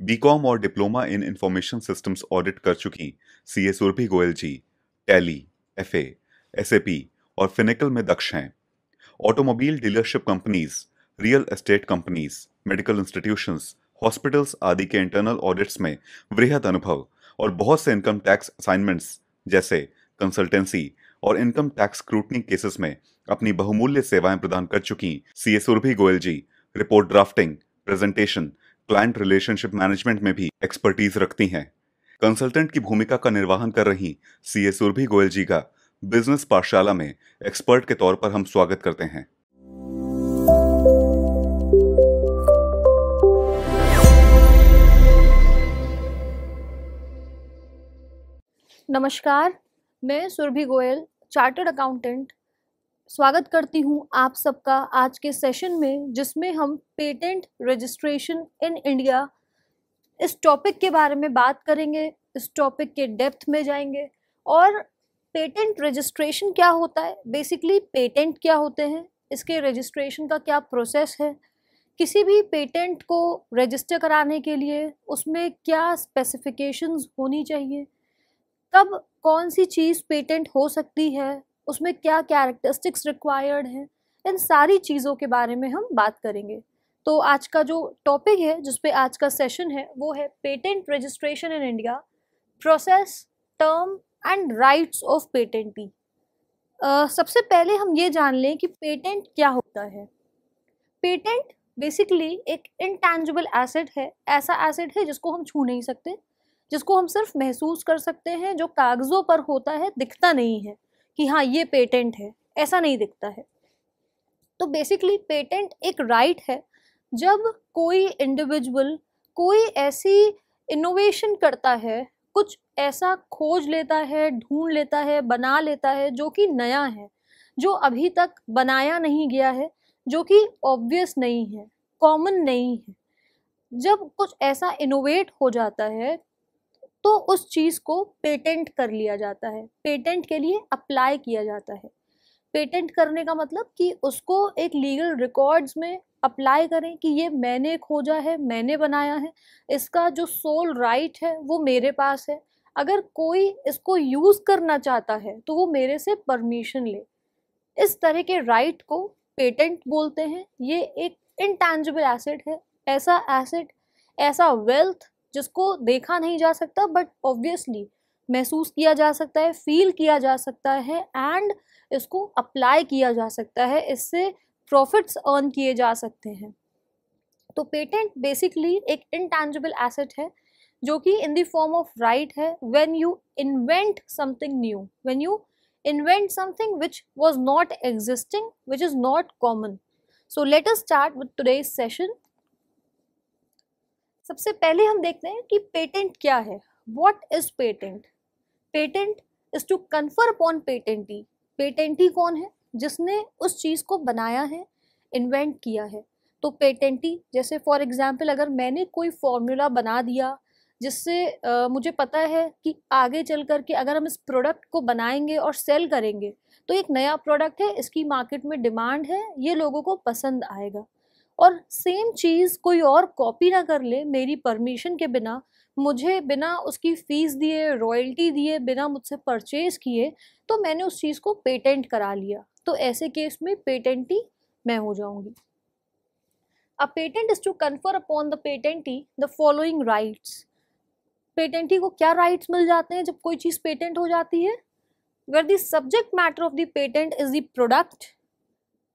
BCom और diploma in information systems audit कर चुकी सीए सुरभि गोयल जी टैली, एफए, एसएपी और फिनिकल में दक्ष हैं। Automobile dealership companies, real estate companies, medical institutions, hospitals आदि के इंटरनल ऑडिट्स में वृहद अनुभव और बहुत से इनकम टैक्स असाइनमेंट्स जैसे कंसल्टेंसी और इनकम टैक्स स्क्रूटनी केसेस में अपनी बहुमूल्य सेवाएं प्रदान कर चुकी CA Surabhi Goyal ji report drafting, presentation, client relationship management में भी एक्सपर्टीज रखती हैं। कंसल्टेंट की भूमिका का निर्वहन कर रही सीए सुरभि गोयल जी का बिजनेस पाठशाला में एक्सपर्ट के तौर पर हम स्वागत करते हैं। नमस्कार, मैं सुरभि गोयल, चार्टर्ड अकाउंटेंट, स्वागत करती हूँ आप सबका आज के सेशन में, जिसमें हम पेटेंट रजिस्ट्रेशन इन इंडिया इस टॉपिक के बारे में बात करेंगे। इस टॉपिक के डेप्थ में जाएंगे और पेटेंट रजिस्ट्रेशन क्या होता है, बेसिकली पेटेंट क्या होते हैं, इसके रजिस्ट्रेशन का क्या प्रोसेस है, किसी भी पेटेंट को रजिस्टर कराने के लिए उसमें क्या स्पेसिफिकेशंस होनी चाहिए, कब कौन सी चीज़ पेटेंट हो सकती है, उसमें क्या कैरेक्टरिस्टिक्स रिक्वायर्ड हैं, इन सारी चीज़ों के बारे में हम बात करेंगे। तो आज का जो टॉपिक है, जिस पे आज का सेशन है, वो है patent registration in India, process, term and rights of patentee. सबसे पहले हम ये जान लें कि पेटेंट क्या होता है। पेटेंट बेसिकली एक इंटैंजिबल एसेट है, ऐसा एसेट है जिसको हम छू नहीं सकते, जिसको हम सिर्फ महसूस कर सकते हैं, जो कागज़ों पर होता है, दिखता नहीं है कि हाँ ये पेटेंट है, ऐसा नहीं दिखता है। तो बेसिकली पेटेंट एक राइट है। जब कोई इंडिविजुअल कोई ऐसी इनोवेशन करता है, कुछ ऐसा खोज लेता है, ढूंढ लेता है, बना लेता है जो कि नया है, जो अभी तक बनाया नहीं गया है, जो कि ऑब्वियस नहीं है, कॉमन नहीं है, जब कुछ ऐसा इनोवेट हो जाता है तो उस चीज़ को पेटेंट कर लिया जाता है, पेटेंट के लिए अप्लाई किया जाता है। पेटेंट करने का मतलब कि उसको एक लीगल रिकॉर्ड्स में अप्लाई करें कि ये मैंने खोजा है, मैंने बनाया है, इसका जो सोल राइट है वो मेरे पास है। अगर कोई इसको यूज़ करना चाहता है तो वो मेरे से परमिशन ले। इस तरह के राइट को पेटेंट बोलते हैं। ये एक इंटैंजिबल एसेट है, ऐसा एसेट, ऐसा वेल्थ जिसको देखा नहीं जा सकता बट ऑब्वियसली महसूस किया जा सकता है, फील किया जा सकता है एंड इसको अप्लाई किया जा सकता है, इससे प्रॉफिट्स अर्न किए जा सकते हैं। तो पेटेंट बेसिकली एक इंटैंजिबल एसेट है जो कि in the form of right है। When you invent something new, when you invent something which was not existing, which is not common. So let us start with today's session. सबसे पहले हम देखते हैं कि पेटेंट क्या है। What is patent? Patent is to confer upon patentee. पेटेंटी कौन है? जिसने उस चीज़ को बनाया है, इन्वेंट किया है। तो पेटेंटी, जैसे फॉर एग्जाम्पल अगर मैंने कोई फॉर्मूला बना दिया जिससे मुझे पता है कि आगे चल कर के अगर हम इस प्रोडक्ट को बनाएंगे और सेल करेंगे तो एक नया प्रोडक्ट है, इसकी मार्केट में डिमांड है, ये लोगों को पसंद आएगा, और सेम चीज़ कोई और कॉपी ना कर ले मेरी परमिशन के बिना, मुझे बिना उसकी फ़ीस दिए, रॉयल्टी दिए, बिना मुझसे परचेज़ किए, तो मैंने उस चीज़ को पेटेंट करा लिया। तो ऐसे केस में पेटेंटी मैं हो जाऊंगी। A patent is to confer upon the patentee the following rights. Patentee को क्या राइट्स मिल जाते हैं जब कोई चीज़ पेटेंट हो जाती है? Where the subject matter of the patent is the product,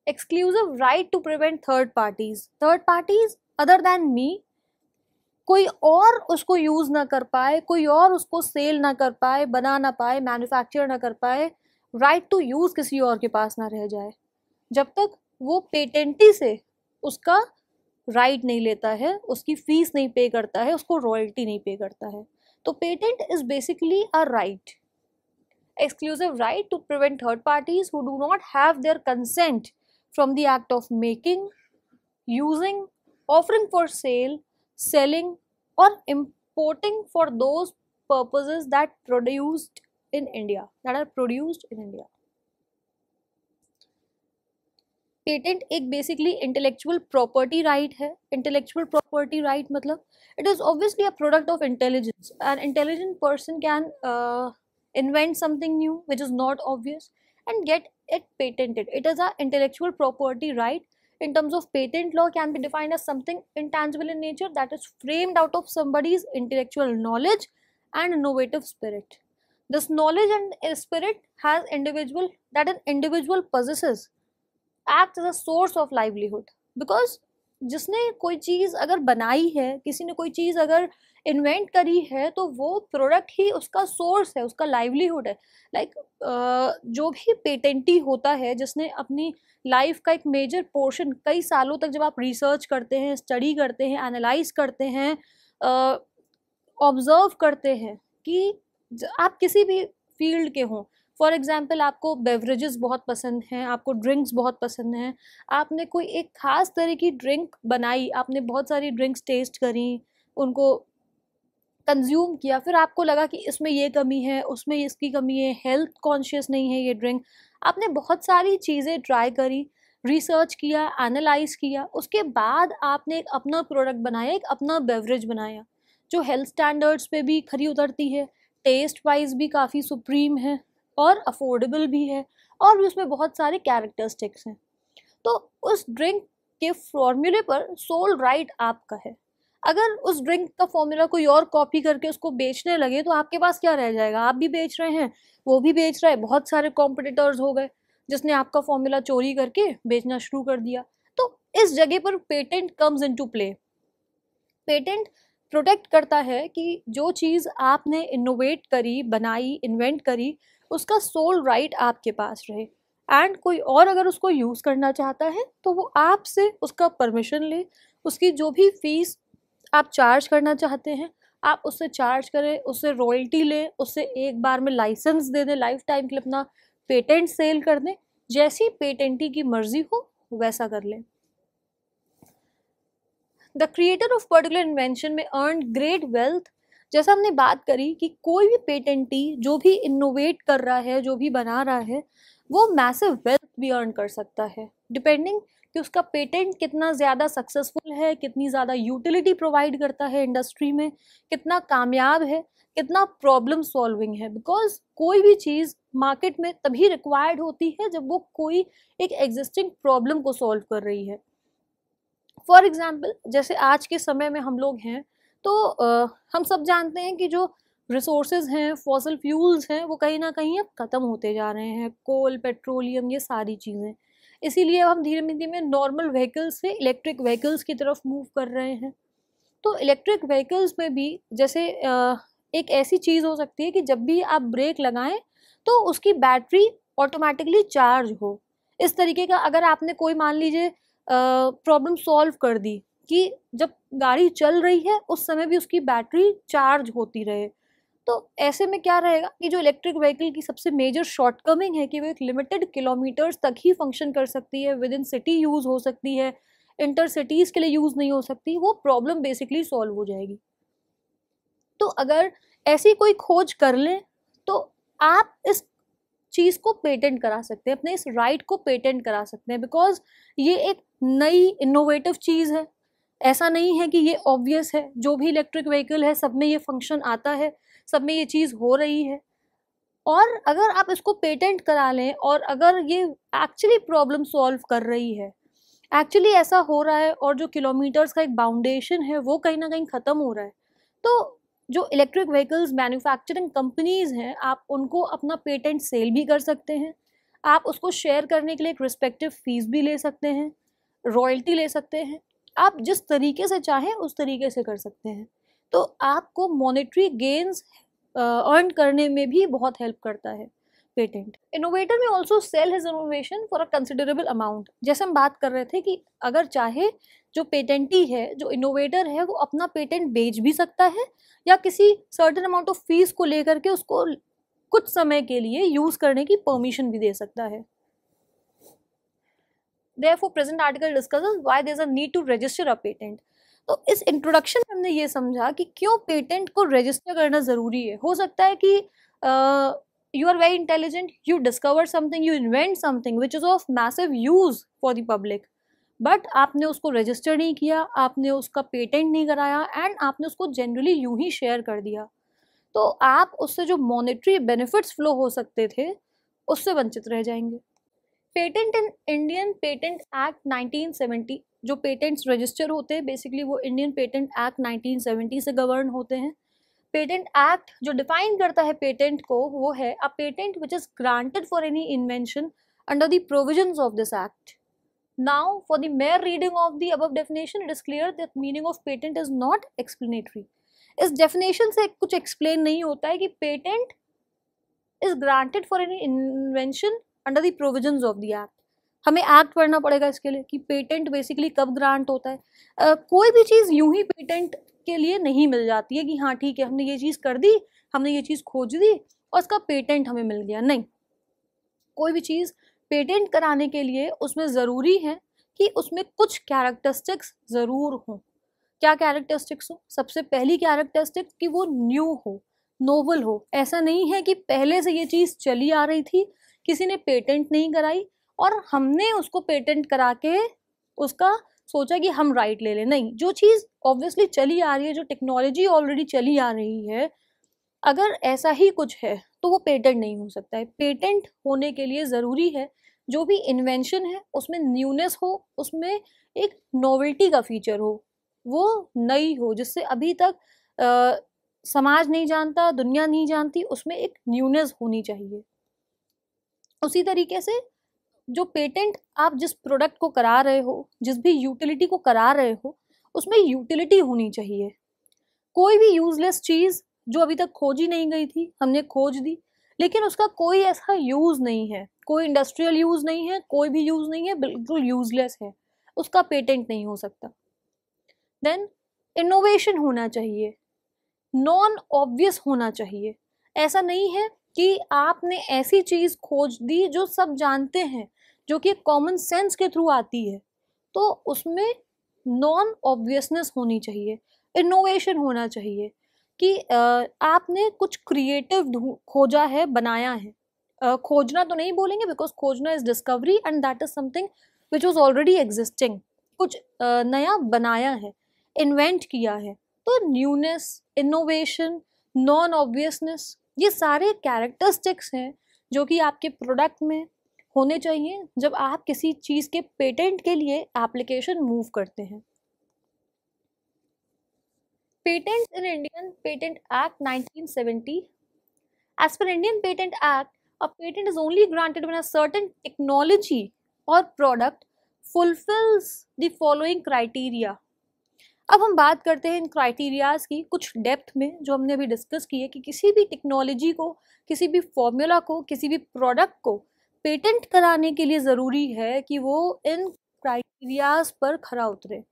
exclusive right to prevent third parties other than me, कोई और उसको यूज़ ना कर पाए, कोई और उसको सेल ना कर पाए, बना ना पाए, मैन्युफैक्चर ना कर पाए, राइट टू यूज़ किसी और के पास ना रह जाए, जब तक वो पेटेंटी से उसका राइट नहीं लेता है, उसकी फीस नहीं पे करता है, उसको रॉयल्टी नहीं पे करता है। तो patent is basically a right, exclusive right to prevent third parties who do not have their consent from the act of making, using, offering for sale, selling or importing for those purposes that are produced in India. Patent एक basically intellectual property right है. Intellectual property right मतलब it is obviously a product of intelligence. An intelligent person can invent something new which is not obvious and get it patented. It is an intellectual property right. In terms of patent law, can be defined as something intangible in nature that is framed out of somebody's intellectual knowledge and innovative spirit. This knowledge and spirit has that an individual possesses acts as a source of livelihood. Because जिसने कोई चीज़ अगर बनाई है, किसी ने कोई चीज़ अगर invent करी है, तो वो प्रोडक्ट ही उसका सोर्स है, उसका लाइवलीहुड है. लाइक जो भी पेटेंटी होता है, जिसने अपनी लाइफ का एक मेजर पोर्शन कई सालों तक, जब आप रिसर्च करते हैं, स्टडी करते हैं, एनालाइज करते हैं, ऑब्जर्व करते हैं कि आप किसी भी फील्ड के हों. फॉर एग्जाम्पल, आपको बेवरेजेस बहुत पसंद हैं, आपको ड्रिंक्स बहुत पसंद हैं, आपने कोई एक ख़ास तरह की ड्रिंक बनाई, आपने बहुत सारी ड्रिंक्स टेस्ट करी, उनको कंज्यूम किया, फिर आपको लगा कि इसमें ये कमी है, उसमें इसकी कमी है, हेल्थ कॉन्शियस नहीं है ये ड्रिंक. आपने बहुत सारी चीज़ें ट्राई करी, रिसर्च किया, एनालाइज किया, उसके बाद आपने एक अपना प्रोडक्ट बनाया, एक अपना बेवरेज बनाया जो हेल्थ स्टैंडर्ड्स पे भी खरी उतरती है, टेस्ट वाइज भी काफ़ी सुप्रीम है और अफोर्डेबल भी है, और भी उसमें बहुत सारे कैरेक्टरिस्टिक्स हैं. तो उस ड्रिंक के फॉर्मूले पर सोल राइट आपका है. अगर उस ड्रिंक का फॉर्मूला कोई और कॉपी करके उसको बेचने लगे, तो आपके पास क्या रह जाएगा? आप भी बेच रहे हैं, वो भी बेच रहा है, बहुत सारे कॉम्पिटिटर्स हो गए जिसने आपका फॉर्मूला चोरी करके बेचना शुरू कर दिया. तो इस जगह पर patent comes into play. Patent protect करता है कि जो चीज़ आपने इनोवेट करी, बनाई, इन्वेंट करी, उसका सोल राइट आपके पास रहे, एंड कोई और अगर उसको यूज़ करना चाहता है तो वो आपसे उसका परमिशन ले, उसकी जो भी फीस आप चार्ज करना चाहते हैं आप उससे चार्ज करें, उससे रॉयल्टी लें, उससे एक बार में लाइसेंस दे दें, लाइफ टाइम के लिए अपना पेटेंट सेल कर दें, जैसी पेटेंटी की मर्जी हो वैसा कर लें. The creator of particular invention में अर्न ग्रेट वेल्थ. जैसा हमने बात करी कि कोई भी पेटेंटी जो भी इनोवेट कर रहा है, जो भी बना रहा है, वो मैसिव वेल्थ भी अर्न कर सकता है, डिपेंडिंग कि उसका पेटेंट कितना ज़्यादा सक्सेसफुल है, कितनी ज़्यादा यूटिलिटी प्रोवाइड करता है इंडस्ट्री में, कितना कामयाब है, कितना प्रॉब्लम सॉल्विंग है. बिकॉज कोई भी चीज़ मार्केट में तभी रिक्वायर्ड होती है जब वो कोई एक एग्जिस्टिंग प्रॉब्लम को सॉल्व कर रही है. फॉर एग्जाम्पल, जैसे आज के समय में हम लोग हैं, तो हम सब जानते हैं कि जो रिसोर्सेज हैं, फॉसिल फ्यूल्स हैं, वो कहीं ना कहीं अब ख़त्म होते जा रहे हैं. कोल, पेट्रोलियम, ये सारी चीज़ें. इसीलिए अब हम धीरे धीरे नॉर्मल व्हीकल्स से इलेक्ट्रिक व्हीकल्स की तरफ मूव कर रहे हैं. तो इलेक्ट्रिक व्हीकल्स में भी जैसे एक ऐसी चीज़ हो सकती है कि जब भी आप ब्रेक लगाएं तो उसकी बैटरी ऑटोमेटिकली चार्ज हो. इस तरीके का अगर आपने कोई, मान लीजिए, प्रॉब्लम सॉल्व कर दी कि जब गाड़ी चल रही है उस समय भी उसकी बैटरी चार्ज होती रहे, तो ऐसे में क्या रहेगा कि जो इलेक्ट्रिक व्हीकल की सबसे मेजर शॉर्टकमिंग है कि वो एक लिमिटेड किलोमीटर्स तक ही फंक्शन कर सकती है, विद इन सिटी यूज़ हो सकती है, इंटर सिटीज़ के लिए यूज़ नहीं हो सकती, वो प्रॉब्लम बेसिकली सॉल्व हो जाएगी. तो अगर ऐसी कोई खोज कर लें तो आप इस चीज़ को पेटेंट करा सकते हैं, अपने इस राइट को पेटेंट करा सकते हैं, बिकॉज ये एक नई इनोवेटिव चीज़ है. ऐसा नहीं है कि ये ऑब्वियस है, जो भी इलेक्ट्रिक व्हीकल है सब में ये फंक्शन आता है, सब में ये चीज़ हो रही है. और अगर आप इसको पेटेंट करा लें और अगर ये एक्चुअली प्रॉब्लम सॉल्व कर रही है, एक्चुअली ऐसा हो रहा है, और जो किलोमीटर्स का एक बाउंडेशन है वो कहीं ना कहीं ख़त्म हो रहा है, तो जो इलेक्ट्रिक व्हीकल्स मैन्युफैक्चरिंग कंपनीज़ हैं, आप उनको अपना पेटेंट सेल भी कर सकते हैं. आप उसको शेयर करने के लिए एक रिस्पेक्टिव फीस भी ले सकते हैं, रॉयल्टी ले सकते हैं. आप जिस तरीके से चाहें उस तरीके से कर सकते हैं. तो आपको मॉनेटरी गेन्स अर्न करने में भी बहुत हेल्प करता है पेटेंट. इनोवेटर में also sell his innovation for a considerable amount. जैसे हम बात कर रहे थे कि अगर चाहे जो पेटेंटी है, जो इनोवेटर है, वो अपना पेटेंट बेच भी सकता है या किसी सर्टेन अमाउंट ऑफ फीस को लेकर के उसको कुछ समय के लिए यूज़ करने की परमिशन भी दे सकता है. Therefore, present article discusses why there is a need to register a patent. तो इस इंट्रोडक्शन में हमने ये समझा कि क्यों पेटेंट को रजिस्टर करना ज़रूरी है. हो सकता है कि you are very intelligent, you discover something, you invent something which is of massive use for the public, but आपने उसको रजिस्टर नहीं किया, आपने उसका पेटेंट नहीं कराया एंड आपने उसको जनरली यूं ही शेयर कर दिया, तो आप उससे जो मॉनेटरी बेनिफिट्स फ्लो हो सकते थे उससे वंचित रह जाएंगे। Patent in Indian patent act 1970, जो पेटेंट्स रजिस्टर होते हैं बेसिकली वो इंडियन पेटेंट एक्ट 1970 से गवर्न होते हैं। पेटेंट एक्ट जो डिफाइन करता है पेटेंट को वो है अ patent which is granted for any invention under the provisions of this act. Now for the mayor reading of the above definition it is clear that meaning of patent is not explanatory. इस definition से कुछ explain नहीं होता है कि patent is granted for any invention under the provisions of the act. हमें act पढ़ना पड़ेगा इसके लिए कि पेटेंट बेसिकली कब ग्रांट होता है। कोई भी चीज़ यूं ही पेटेंट के लिए नहीं मिल जाती है कि हाँ ठीक है हमने ये चीज़ कर दी, हमने ये चीज़ खोज दी और इसका पेटेंट हमें मिल गया, नहीं। कोई भी चीज़ पेटेंट कराने के लिए उसमें ज़रूरी है कि उसमें कुछ कैरेक्टरिस्टिक्स ज़रूर हों। क्या कैरेक्टरिस्टिक्स हो? सबसे पहली कैरेक्टरिस्टिक कि वो न्यू हो, नोवल हो। ऐसा नहीं है कि पहले से ये चीज़ चली आ रही थी, किसी ने पेटेंट नहीं कराई और हमने उसको पेटेंट करा के उसका सोचा कि हम राइट ले लें, नहीं। जो चीज़ ऑब्वियसली चली आ रही है, जो टेक्नोलॉजी ऑलरेडी चली आ रही है, अगर ऐसा ही कुछ है तो वो पेटेंट नहीं हो सकता है। पेटेंट होने के लिए ज़रूरी है जो भी इन्वेंशन है उसमें न्यूनेस हो, उसमें एक नोवेल्टी का फीचर हो, वो नई हो, जिससे अभी तक समाज नहीं जानता, दुनिया नहीं जानती, उसमें एक न्यूनेस होनी चाहिए। उसी तरीके से जो पेटेंट आप जिस प्रोडक्ट को करा रहे हो, जिस भी यूटिलिटी को करा रहे हो, उसमें यूटिलिटी होनी चाहिए। कोई भी यूजलेस चीज़ जो अभी तक खोजी नहीं गई थी हमने खोज दी, लेकिन उसका कोई ऐसा यूज़ नहीं है, कोई इंडस्ट्रियल यूज़ नहीं है, कोई भी यूज़ नहीं है, बिल्कुल यूजलेस है, उसका पेटेंट नहीं हो सकता। देन इनोवेशन होना चाहिए, नॉन ऑब्वियस होना चाहिए। ऐसा नहीं है कि आपने ऐसी चीज़ खोज दी जो सब जानते हैं, जो कि कॉमन सेंस के थ्रू आती है, तो उसमें नॉन ऑब्वियसनेस होनी चाहिए। इनोवेशन होना चाहिए कि आपने कुछ क्रिएटिव खोजा है, बनाया है। खोजना तो नहीं बोलेंगे बिकॉज खोजना is discovery and that is something which was already existing. कुछ नया बनाया है, इन्वेंट किया है, तो न्यूनेस, इनोवेशन, नॉन ऑब्वियसनेस, ये सारे कैरेक्टरिस्टिक्स हैं जो कि आपके प्रोडक्ट में होने चाहिए जब आप किसी चीज़ के पेटेंट के लिए एप्लीकेशन मूव करते हैं। Patents in Indian Patent Act 1970. As per Indian Patent Act, a patent is only granted when a certain technology or product fulfills the following criteria. अब हम बात करते हैं इन क्राइटेरियाज की कुछ डेप्थ में, जो हमने अभी डिस्कस की है कि किसी भी टेक्नोलॉजी को, किसी भी फॉर्मूला को, किसी भी प्रोडक्ट को पेटेंट कराने के लिए ज़रूरी है कि वो इन क्राइटेरियाज पर खरा उतरे।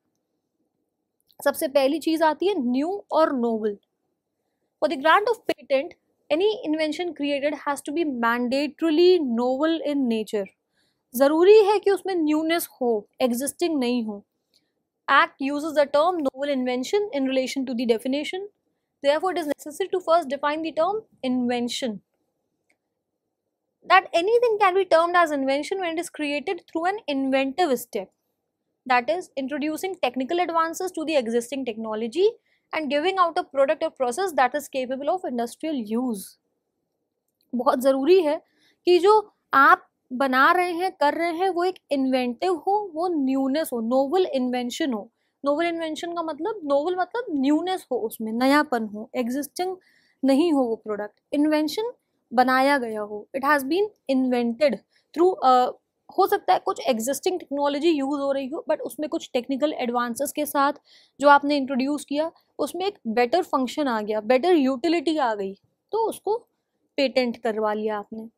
सबसे पहली चीज़ आती है न्यू और novel. For the grant of patent any invention created has to be mandatorily novel in nature. ज़रूरी है कि उसमें न्यूनेस हो, एग्जिस्टिंग नहीं हो। Act uses the term novel invention in relation to the definition. Therefore, it is necessary to first define the term invention. That anything can be termed as invention when it is created through an inventive step. That is, introducing technical advances to the existing technology and giving out a product or process that is capable of industrial use. बहुत ज़रूरी है कि जो आप बना रहे हैं, कर रहे हैं, वो एक इन्वेंटिव हो, वो न्यूनेस हो, नोवल इन्वेंशन हो। नोवल इन्वेंशन का मतलब, नोवल मतलब न्यूनेस हो, उसमें नयापन हो, एग्जिस्टिंग नहीं हो वो प्रोडक्ट। इन्वेंशन बनाया गया हो, it has been invented through, हो सकता है कुछ एग्जिस्टिंग टेक्नोलॉजी यूज़ हो रही हो बट उसमें कुछ टेक्निकल एडवांसेस के साथ जो आपने इंट्रोड्यूस किया उसमें एक बेटर फंक्शन आ गया, बेटर यूटिलिटी आ गई, तो उसको पेटेंट करवा लिया आपने।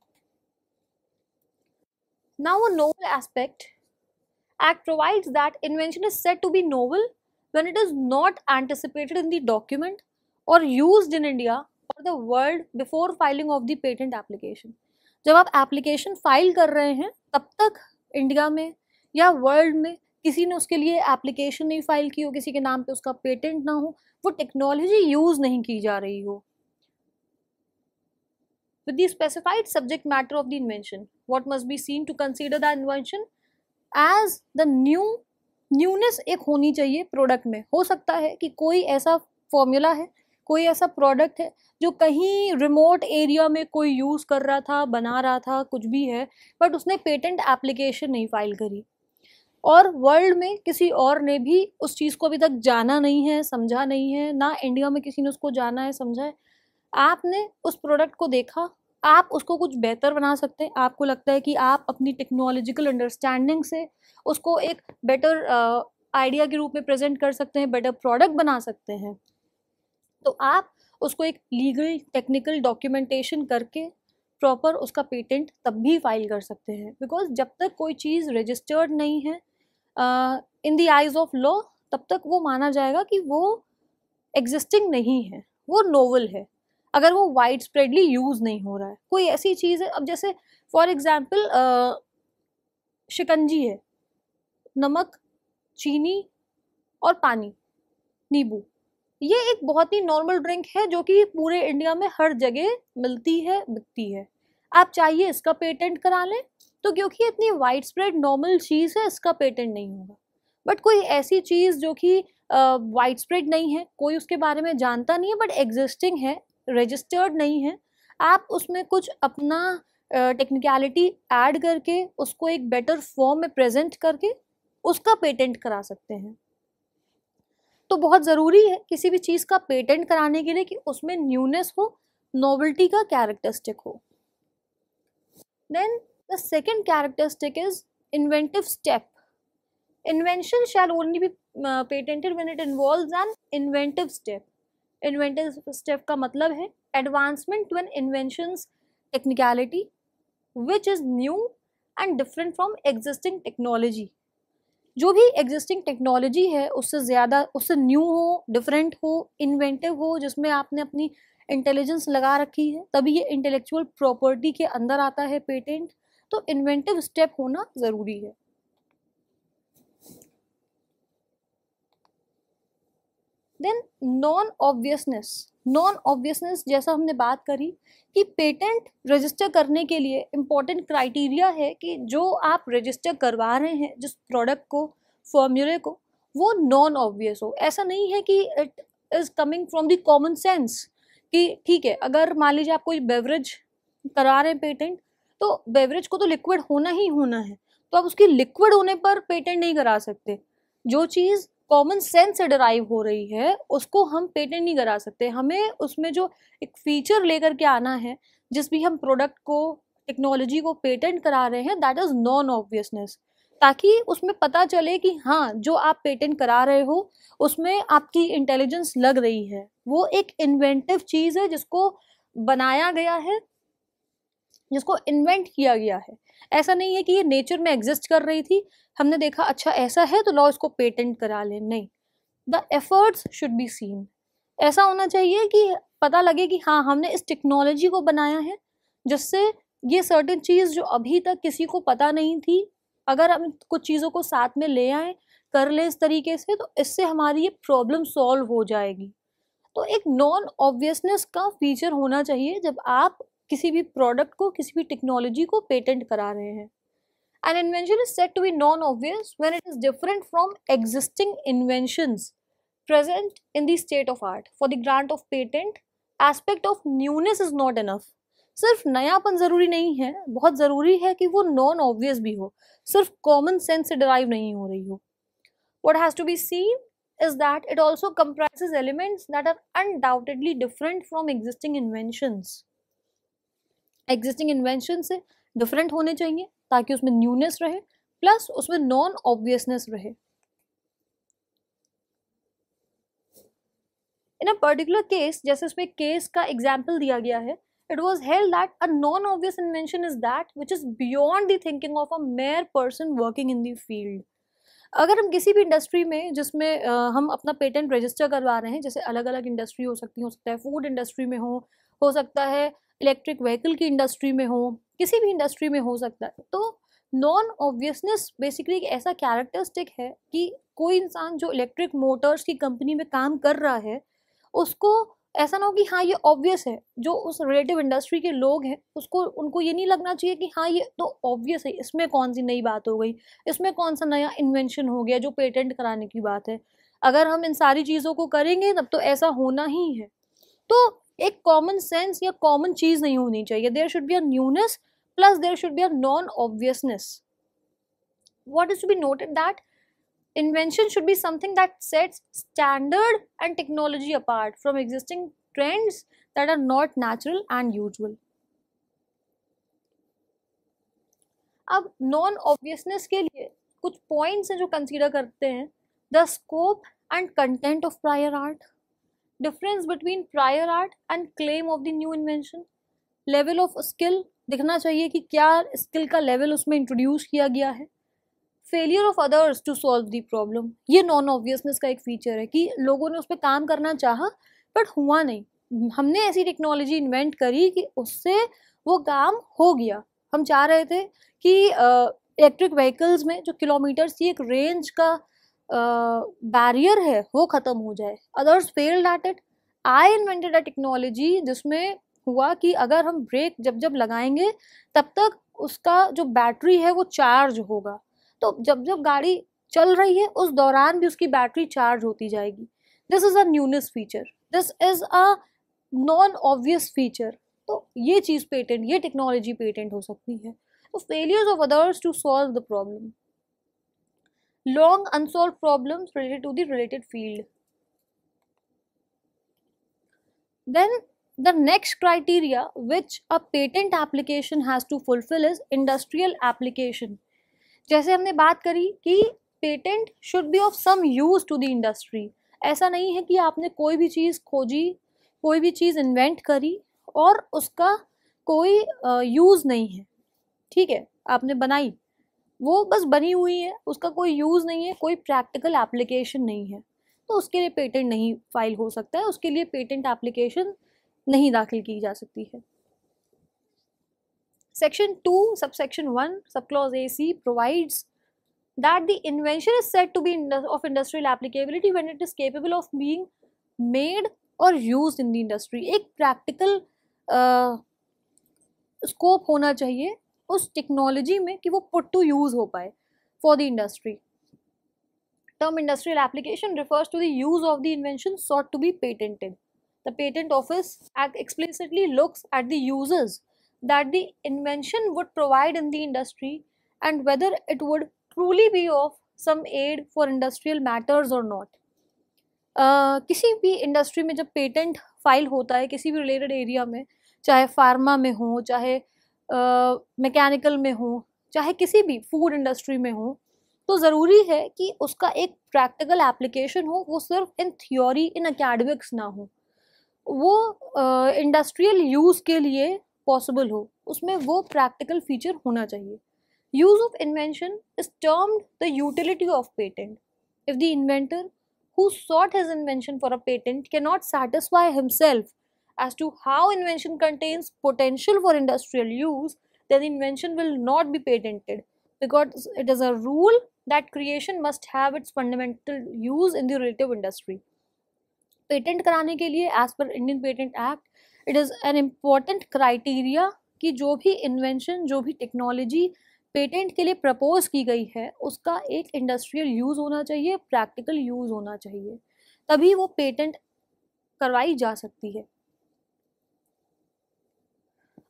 Now a novel aspect. Act provides that invention is said to be novel when it is not anticipated in the document or used in India or the world before filing of the patent application. जब आप application file कर रहे हैं तब तक India में या world में किसी ने उसके लिए एप्लीकेशन नहीं फाइल की हो, किसी के नाम पे उसका पेटेंट ना हो, वो टेक्नोलॉजी यूज़ नहीं की जा रही हो। with the specified subject matter of the invention. What must be seen to consider the invention as the newness एक होनी चाहिए प्रोडक्ट में. हो सकता है कि कोई ऐसा फॉर्मूला है, कोई ऐसा प्रोडक्ट है जो कहीं रिमोट एरिया में कोई यूज़ कर रहा था, बना रहा था, कुछ भी है, बट उसने पेटेंट एप्लीकेशन नहीं फाइल करी, और वर्ल्ड में किसी और ने भी उस चीज़ को अभी तक जाना नहीं है, समझा नहीं है, ना इंडिया में किसी ने उसको जाना है, समझा है. आपने उस प्रोडक्ट को देखा, आप उसको कुछ बेहतर बना सकते हैं. आपको लगता है कि आप अपनी टेक्नोलॉजिकल अंडरस्टैंडिंग से उसको एक बेटर आइडिया के रूप में प्रेजेंट कर सकते हैं, बेटर प्रोडक्ट बना सकते हैं. तो आप उसको एक लीगल टेक्निकल डॉक्यूमेंटेशन करके प्रॉपर उसका पेटेंट तब भी फाइल कर सकते हैं. बिकॉज जब तक कोई चीज़ रजिस्टर्ड नहीं है in the eyes of law, तब तक वो माना जाएगा कि वो एग्जिस्टिंग नहीं है, वो नोवल है, अगर वो वाइड स्प्रेडली यूज़ नहीं हो रहा है. कोई ऐसी चीज़ है, अब जैसे फॉर एग्जाम्पल शिकंजी है, नमक, चीनी और पानी, नींबू, ये एक बहुत ही नॉर्मल ड्रिंक है जो कि पूरे इंडिया में हर जगह मिलती है, बिकती है. आप चाहिए इसका पेटेंट करा लें, तो क्योंकि इतनी वाइड स्प्रेड नॉर्मल चीज़ है, इसका पेटेंट नहीं होगा. बट कोई ऐसी चीज़ जो कि वाइड स्प्रेड नहीं है, कोई उसके बारे में जानता नहीं है, बट एग्जिस्टिंग है, रजिस्टर्ड नहीं है, आप उसमें कुछ अपना टेक्निकलिटी ऐड करके उसको एक बेटर फॉर्म में प्रेजेंट करके उसका पेटेंट करा सकते हैं. तो बहुत ज़रूरी है किसी भी चीज़ का पेटेंट कराने के लिए कि उसमें न्यूनेस हो, नोवेल्टी का कैरेक्टरिस्टिक हो. Then the second characteristic is inventive step. Invention shall only be patented when it involves an inventive step. Inventive step का मतलब है advancement to an invention's technicality which is new and different from existing technology. जो भी existing technology है उससे ज़्यादा, उससे new हो, different हो, inventive हो, जिसमें आपने अपनी इंटेलिजेंस लगा रखी है, तभी ये इंटेलेक्चुअल प्रॉपर्टी के अंदर आता है पेटेंट. तो इन्वेंटिव स्टेप होना ज़रूरी है. देन नॉन ऑब्वियसनेस जैसा हमने बात करी कि पेटेंट रजिस्टर करने के लिए इम्पॉर्टेंट क्राइटेरिया है कि जो आप रजिस्टर करवा रहे हैं जिस प्रोडक्ट को, फॉर्मूले को, वो नॉन ऑब्वियस हो. ऐसा नहीं है कि it is coming from the common sense कि ठीक है, अगर मान लीजिए आप कोई बेवरेज करा रहे हैं पेटेंट, तो बेवरेज को तो लिक्विड होना ही होना है, तो आप उसकी लिक्विड होने पर पेटेंट नहीं करा सकते. जो चीज़ कॉमन सेंस से डराइव हो रही है उसको हम पेटेंट नहीं करा सकते. हमें उसमें जो एक फीचर लेकर के आना है, जिस भी हम प्रोडक्ट को, टेक्नोलॉजी को पेटेंट करा रहे हैं, दैट इज़ नॉन ऑब्वियसनेस, ताकि उसमें पता चले कि हाँ, जो आप पेटेंट करा रहे हो उसमें आपकी इंटेलिजेंस लग रही है, वो एक इन्वेंटिव चीज़ है जिसको बनाया गया है, जिसको इन्वेंट किया गया है. ऐसा नहीं है कि ये नेचर में एग्जिस्ट कर रही थी, हमने देखा अच्छा ऐसा है तो लॉ इसको पेटेंट करा ले. नहीं, the efforts should be seen. ऐसा होना चाहिए कि पता लगे कि हाँ, हमने इस टेक्नोलॉजी को बनाया है जिससे ये सर्टेन चीज़ जो अभी तक किसी को पता नहीं थी, अगर हम कुछ चीज़ों को साथ में ले आए, कर ले इस तरीके से, तो इससे हमारी ये प्रॉब्लम सॉल्व हो जाएगी. तो एक नॉन ऑब्वियसनेस का फीचर होना चाहिए जब आप किसी भी प्रोडक्ट को, किसी भी टेक्नोलॉजी को पेटेंट करा रहे हैं. An invention is said to be non-obvious when it is different from existing inventions present in the state of art. For the grant of patent, aspect of newness is not enough. सिर्फ नयापन ज़रूरी नहीं है, बहुत ज़रूरी है कि वो नॉन ऑब्वियस भी हो, सिर्फ कॉमन सेंस से डराइव नहीं हो रही हो. What has to be seen is that it also comprises elements that are undoubtedly different from existing inventions. Existing invention से डिफरेंट होने चाहिए ताकि उसमें न्यूनेस रहे, प्लस उसमें नॉन ऑब्वियसनेस रहे. इन अ पर्टिकुलर केस, जैसे उसमें केस का एग्जाम्पल दिया गया है, it was held that a non obvious invention is that which is beyond the thinking of a mayor person working in the field. अगर हम किसी भी इंडस्ट्री में जिसमें हम अपना पेटेंट रजिस्टर करवा रहे हैं, जैसे अलग अलग इंडस्ट्री हो सकती है, हो सकता है फूड इंडस्ट्री में हो सकता है इलेक्ट्रिक व्हीकल की इंडस्ट्री में हो, किसी भी इंडस्ट्री में हो सकता है, तो नॉन ऑब्वियसनेस बेसिकली एक ऐसा कैरेक्टरिस्टिक है कि कोई इंसान जो इलेक्ट्रिक मोटर्स की कंपनी में काम कर रहा है, उसको ऐसा ना हो कि हाँ ये ऑब्वियस है, जो उस रिलेटिव इंडस्ट्री के लोग हैं उसको उनको ये नहीं लगना चाहिए कि हाँ ये तो ऑब्वियस है, इसमें कौन सी नई बात हो गई, इसमें कौन सा नया इन्वेंशन हो गया जो पेटेंट कराने की बात है। अगर हम इन सारी चीज़ों को करेंगे तब तो ऐसा होना ही है। तो एक कॉमन सेंस या कॉमन चीज़ नहीं होनी चाहिए, there should be a newness plus there should be a non obviousness. What is to be noted that invention should be something that sets standard and technology apart from existing trends that are not natural and usual. अब non obviousness के लिए कुछ points हैं जो consider करते हैं। The scope and content of prior art, difference between prior art and claim of the new invention, level of skill दिखना चाहिए कि क्या स्किल का लेवल उसमें इंट्रोड्यूस किया गया है, failure of others to solve the problem, ये नॉन ऑब्वियसनेस का एक फीचर है कि लोगों ने उस पर काम करना चाहा बट हुआ नहीं। हमने ऐसी टेक्नोलॉजी इन्वेंट करी कि उससे वो काम हो गया। हम चाह रहे थे कि इलेक्ट्रिक व्हीकल्स में जो किलोमीटर्स की एक रेंज का बैरियर है वो ख़त्म हो जाए, others failed at it. I invented a technology जिसमें हुआ कि अगर हम ब्रेक जब जब लगाएंगे तब तक उसका जो बैटरी है वो चार्ज होगा, तो जब जब गाड़ी चल रही है उस दौरान भी उसकी बैटरी चार्ज होती जाएगी। This is a newness feature, this is a non obvious feature. तो ये चीज़ पेटेंट, ये टेक्नोलॉजी पेटेंट हो सकती है। तो failures of others to solve the problem, long unsolved problems related to the related field. Then the next criteria which a patent application has to fulfill is industrial application. जैसे हमने बात करी कि patent should be of some use to the industry. ऐसा नहीं है कि आपने कोई भी चीज़ खोजी, कोई भी चीज़ इन्वेंट करी और उसका कोई यूज़ नहीं है। ठीक है, आपने बनाई, वो बस बनी हुई है, उसका कोई यूज़ नहीं है, कोई प्रैक्टिकल एप्लीकेशन नहीं है, तो उसके लिए पेटेंट नहीं फाइल हो सकता है, उसके लिए पेटेंट एप्लीकेशन नहीं दाखिल की जा सकती है। Section 2, subsection 1, subclause AC provides that the invention is said to be of industrial applicability when it is capable of being made or used in the industry. एक practical scope होना चाहिए उस टेक्नोलॉजी में कि वो put to use हो पाए for the industry. Term industrial application refers to the use of the invention sought to be patented. The patent office explicitly looks at the uses that the invention would provide in the industry and whether it would truly be of some aid for industrial matters or not. किसी भी industry में जब patent file होता है किसी भी related area में, चाहे फार्मा में हो, चाहे मैकेनिकल में हो, चाहे किसी भी फूड इंडस्ट्री में हो, तो ज़रूरी है कि उसका एक प्रैक्टिकल एप्लीकेशन हो, वो सिर्फ इन थ्योरी, इन एकेडमिक्स ना हो, वो इंडस्ट्रियल यूज़ के लिए पॉसिबल हो, उसमें वो प्रैक्टिकल फीचर होना चाहिए। Use of invention is termed the utility of patent. If the inventor who sought his invention for a patent cannot satisfy himself as to how invention contains potential for industrial use, then the invention will not be patented, because it is a rule that creation must have its fundamental use in the relative industry. Patent कराने के लिए as पर Indian patent act it is an important criteria कि जो भी invention, जो भी technology patent के लिए प्रपोज की गई है उसका एक इंडस्ट्रियल यूज़ होना चाहिए, प्रैक्टिकल यूज़ होना चाहिए, तभी वो पेटेंट करवाई जा सकती है।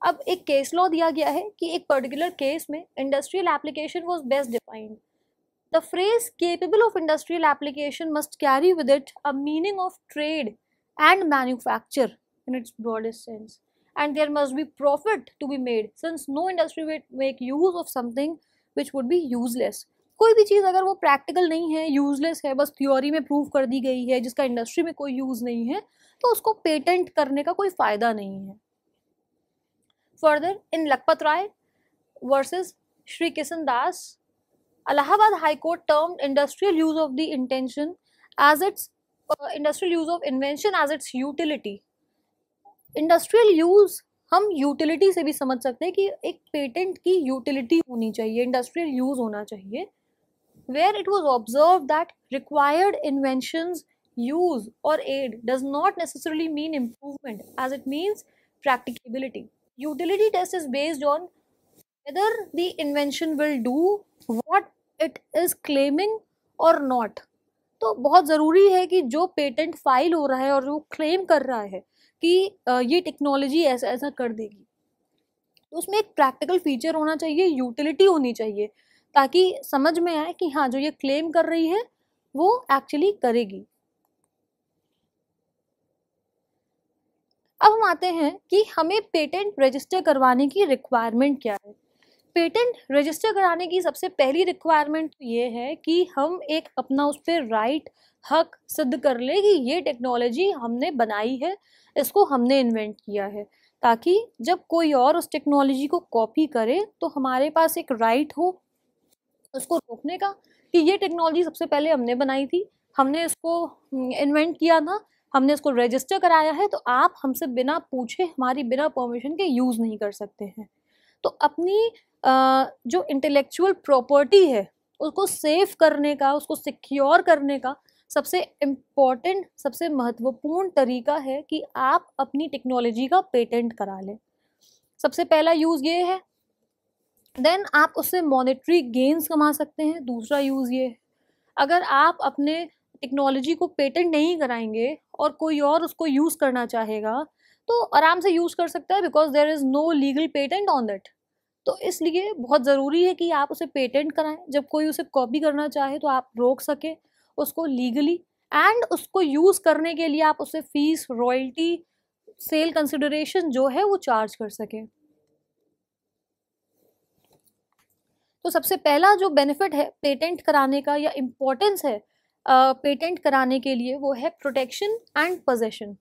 अब एक केस लॉ दिया गया है कि एक पर्टिकुलर केस में industrial application was best defined. The phrase capable of industrial application must carry with it a meaning of trade and manufacture in its broadest sense. And there must be profit to be made, since no industry will make use of something which would be useless. कोई भी चीज़ अगर वो practical नहीं है, useless है, बस theory में prove कर दी गई है, जिसका इंडस्ट्री में कोई यूज़ नहीं है, तो उसको पेटेंट करने का कोई फ़ायदा नहीं है। Further, in Lakhpat Rai versus Shri Kishan Das, Allahabad High Court termed industrial use of the intention as its industrial use of invention as its utility. Industrial use हम utility से भी समझ सकते हैं कि एक पेटेंट की utility होनी चाहिए, industrial use होना चाहिए, where it was observed that required inventions use, or aid does not necessarily mean improvement, as it means practicability. Utility test is based on whether the invention will do what it is claiming or not. तो बहुत ज़रूरी है कि जो patent file हो रहा है और जो क्लेम कर रहा है कि ये टेक्नोलॉजी ऐसा ऐसा कर देगी, तो उसमें एक प्रैक्टिकल फीचर होना चाहिए, यूटिलिटी होनी चाहिए, ताकि समझ में आए कि हाँ जो ये क्लेम कर रही है वो एक्चुअली करेगी। अब हम आते हैं कि हमें पेटेंट रजिस्टर करवाने की रिक्वायरमेंट क्या है। पेटेंट रजिस्टर कराने की सबसे पहली रिक्वायरमेंट तो ये है कि हम एक अपना उस पर राइट हक सिद्ध कर ले कि ये टेक्नोलॉजी हमने बनाई है, इसको हमने इन्वेंट किया है, ताकि जब कोई और उस टेक्नोलॉजी को कॉपी करे तो हमारे पास एक राइट हो उसको रोकने का कि ये टेक्नोलॉजी सबसे पहले हमने बनाई थी, हमने इसको इन्वेंट किया था, हमने इसको रजिस्टर कराया है, तो आप हमसे बिना पूछे हमारी बिना परमिशन के यूज़ नहीं कर सकते हैं। तो अपनी जो इंटेलेक्चुअल प्रॉपर्टी है उसको सेव करने का, उसको सिक्योर करने का सबसे इम्पॉर्टेंट, सबसे महत्वपूर्ण तरीका है कि आप अपनी टेक्नोलॉजी का पेटेंट करा लें। सबसे पहला यूज़ ये है। देन आप उससे मॉनेटरी गेन्स कमा सकते हैं। दूसरा यूज़ ये है, अगर आप अपने टेक्नोलॉजी को पेटेंट नहीं कराएंगे और कोई और उसको यूज़ करना चाहेगा तो आराम से यूज़ कर सकता है, because there is no legal patent on that. तो इसलिए बहुत ज़रूरी है कि आप उसे पेटेंट कराएं। जब कोई उसे कॉपी करना चाहे तो आप रोक सकें उसको लीगली, एंड उसको यूज़ करने के लिए आप उसे फीस, रॉयल्टी, सेल कंसिडरेशन जो है वो चार्ज कर सकें। तो सबसे पहला जो बेनिफिट है पेटेंट कराने का या इम्पोर्टेंस है पेटेंट कराने के लिए, वो है protection and possession.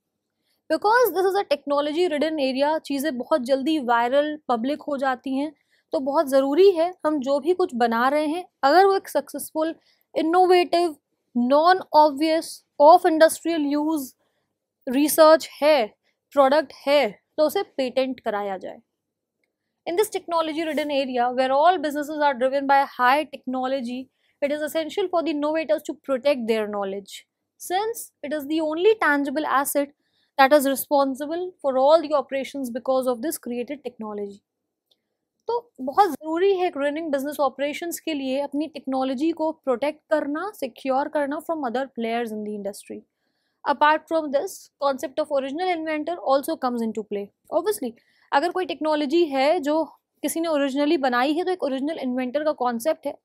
Because this is a technology ridden area, चीज़ें बहुत जल्दी वायरल पब्लिक हो जाती हैं, तो बहुत ज़रूरी है हम जो भी कुछ बना रहे हैं अगर वो एक successful, innovative, non obvious, of industrial use research है, प्रोडक्ट है, तो उसे पेटेंट कराया जाए। In this technology ridden area where all businesses are driven by high technology, it is essential for the innovators to protect their knowledge, since it is the only tangible asset that is responsible for all the operations because of this created technology. तो बहुत ज़रूरी है running business operations के लिए अपनी technology को protect करना, secure करना from other players in the industry. Apart from this, concept of original inventor also comes into play. Obviously अगर कोई टेक्नोलॉजी है जो किसी ने ओरिजिनली बनाई है तो एक ओरिजिनल इन्वेंटर का कॉन्सेप्ट है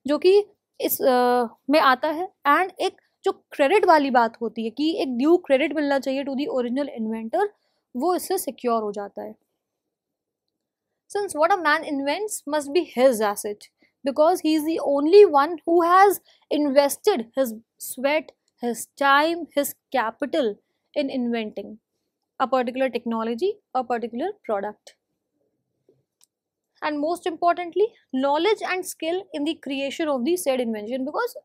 जो कि इस में आता है, एंड एक जो क्रेडिट वाली बात होती है कि एक ड्यू क्रेडिट मिलना चाहिए टू दी ओरिजिनल इन्वेंटर, वो इससे सिक्योर हो जाता है। Since what a man invents must be his asset, because he is the only one who has invested his sweat, his time, his capital in inventing a particular technology, a particular product. And most importantly, knowledge and skill in the creation of the said invention, because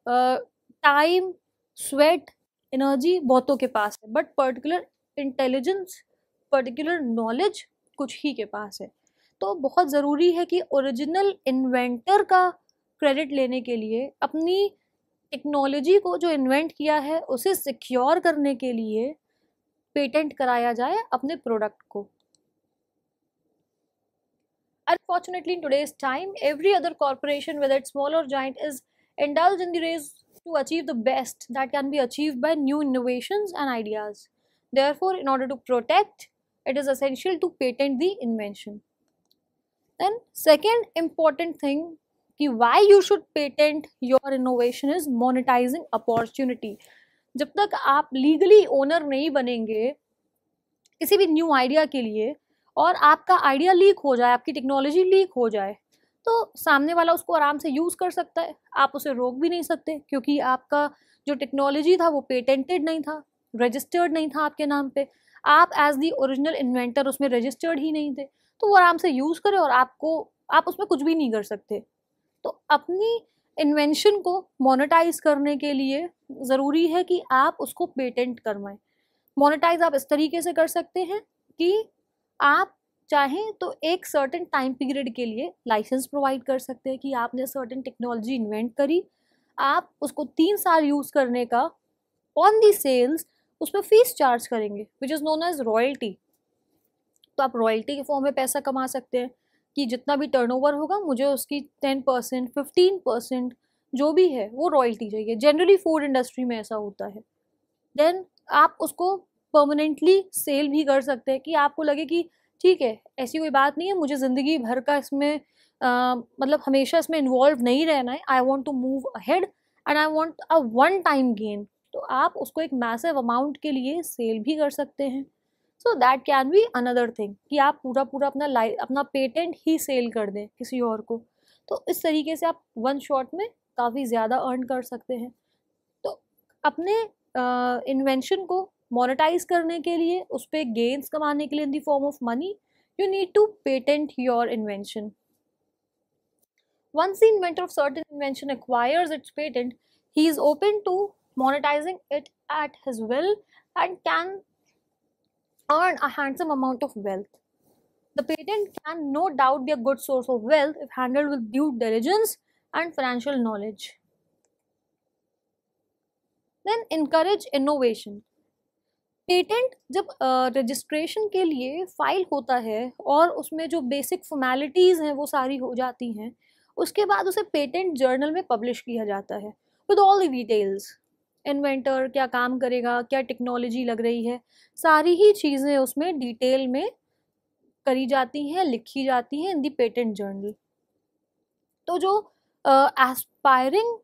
time, sweat, energy बहुतों के पास है, but particular intelligence, particular knowledge कुछ ही के पास है। तो बहुत ज़रूरी है कि ओरिजिनल इन्वेंटर का क्रेडिट लेने के लिए, अपनी टेक्नोलॉजी को जो इन्वेंट किया है उसे सिक्योर करने के लिए पेटेंट कराया जाए अपने प्रोडक्ट को। Unfortunately, in today's time, every other corporation, whether it's small or giant, is indulged in the race to achieve the best that can be achieved by new innovations and ideas. Therefore, in order to protect, it is essential to patent the invention. Then, second important thing कि why you should patent your innovation is monetizing opportunity. जब तक आप legally owner नहीं बनेंगे किसी भी new idea के लिए और आपका आइडिया लीक हो जाए, आपकी टेक्नोलॉजी लीक हो जाए, तो सामने वाला उसको आराम से यूज़ कर सकता है, आप उसे रोक भी नहीं सकते, क्योंकि आपका जो टेक्नोलॉजी था वो पेटेंटेड नहीं था, रजिस्टर्ड नहीं था आपके नाम पे, आप एज दी ओरिजिनल इन्वेंटर उसमें रजिस्टर्ड ही नहीं थे, तो वो आराम से यूज़ करे और आप उसमें कुछ भी नहीं कर सकते। तो अपनी इन्वेंशन को मोनेटाइज करने के लिए ज़रूरी है कि आप उसको पेटेंट करवाएं। मोनेटाइज आप इस तरीके से कर सकते हैं कि आप चाहें तो एक सर्टेन टाइम पीरियड के लिए लाइसेंस प्रोवाइड कर सकते हैं कि आपने सर्टेन टेक्नोलॉजी इन्वेंट करी, आप उसको 3 साल यूज़ करने का ऑन दी सेल्स उसमें फीस चार्ज करेंगे which is known as royalty. तो आप रॉयल्टी के फॉर्म में पैसा कमा सकते हैं कि जितना भी टर्नओवर होगा मुझे उसकी 10%, 15% जो भी है वो रॉयल्टी चाहिए। जनरली फूड इंडस्ट्री में ऐसा होता है। देन आप उसको परमानेंटली सेल भी कर सकते हैं कि आपको लगे कि ठीक है, ऐसी कोई बात नहीं है, मुझे ज़िंदगी भर का इसमें मतलब हमेशा इसमें इन्वॉल्व नहीं रहना है, I want to move ahead and I want a one time gain. तो आप उसको एक मैसिव अमाउंट के लिए सेल भी कर सकते हैं। So that can be another thing कि आप पूरा पूरा अपना पेटेंट ही सेल कर दें किसी और को। तो इस तरीके से आप वन शॉट में काफ़ी ज़्यादा अर्न कर सकते हैं। तो अपने इन्वेंशन को मोनेटाइज करने के लिए, उस पर गेन्स कमाने के लिए इन the form of money, you need to patent your invention. Once the inventor of certain invention acquires its patent, he is open to monetizing it at his will and can earn a handsome amount of wealth. The patent can no doubt be a good source of wealth if handled with due diligence and financial knowledge. Then encourage innovation. Patent जब registration के लिए file होता है और उसमें जो basic formalities हैं वो सारी हो जाती हैं, उसके बाद उसे पेटेंट जर्नल में पब्लिश किया जाता है with all the details. Inventor क्या काम करेगा, क्या टेक्नोलॉजी लग रही है, सारी ही चीज़ें उसमें डिटेल में करी जाती हैं, लिखी जाती हैं इन द पेटेंट जर्नल। तो जो एस्पायरिंग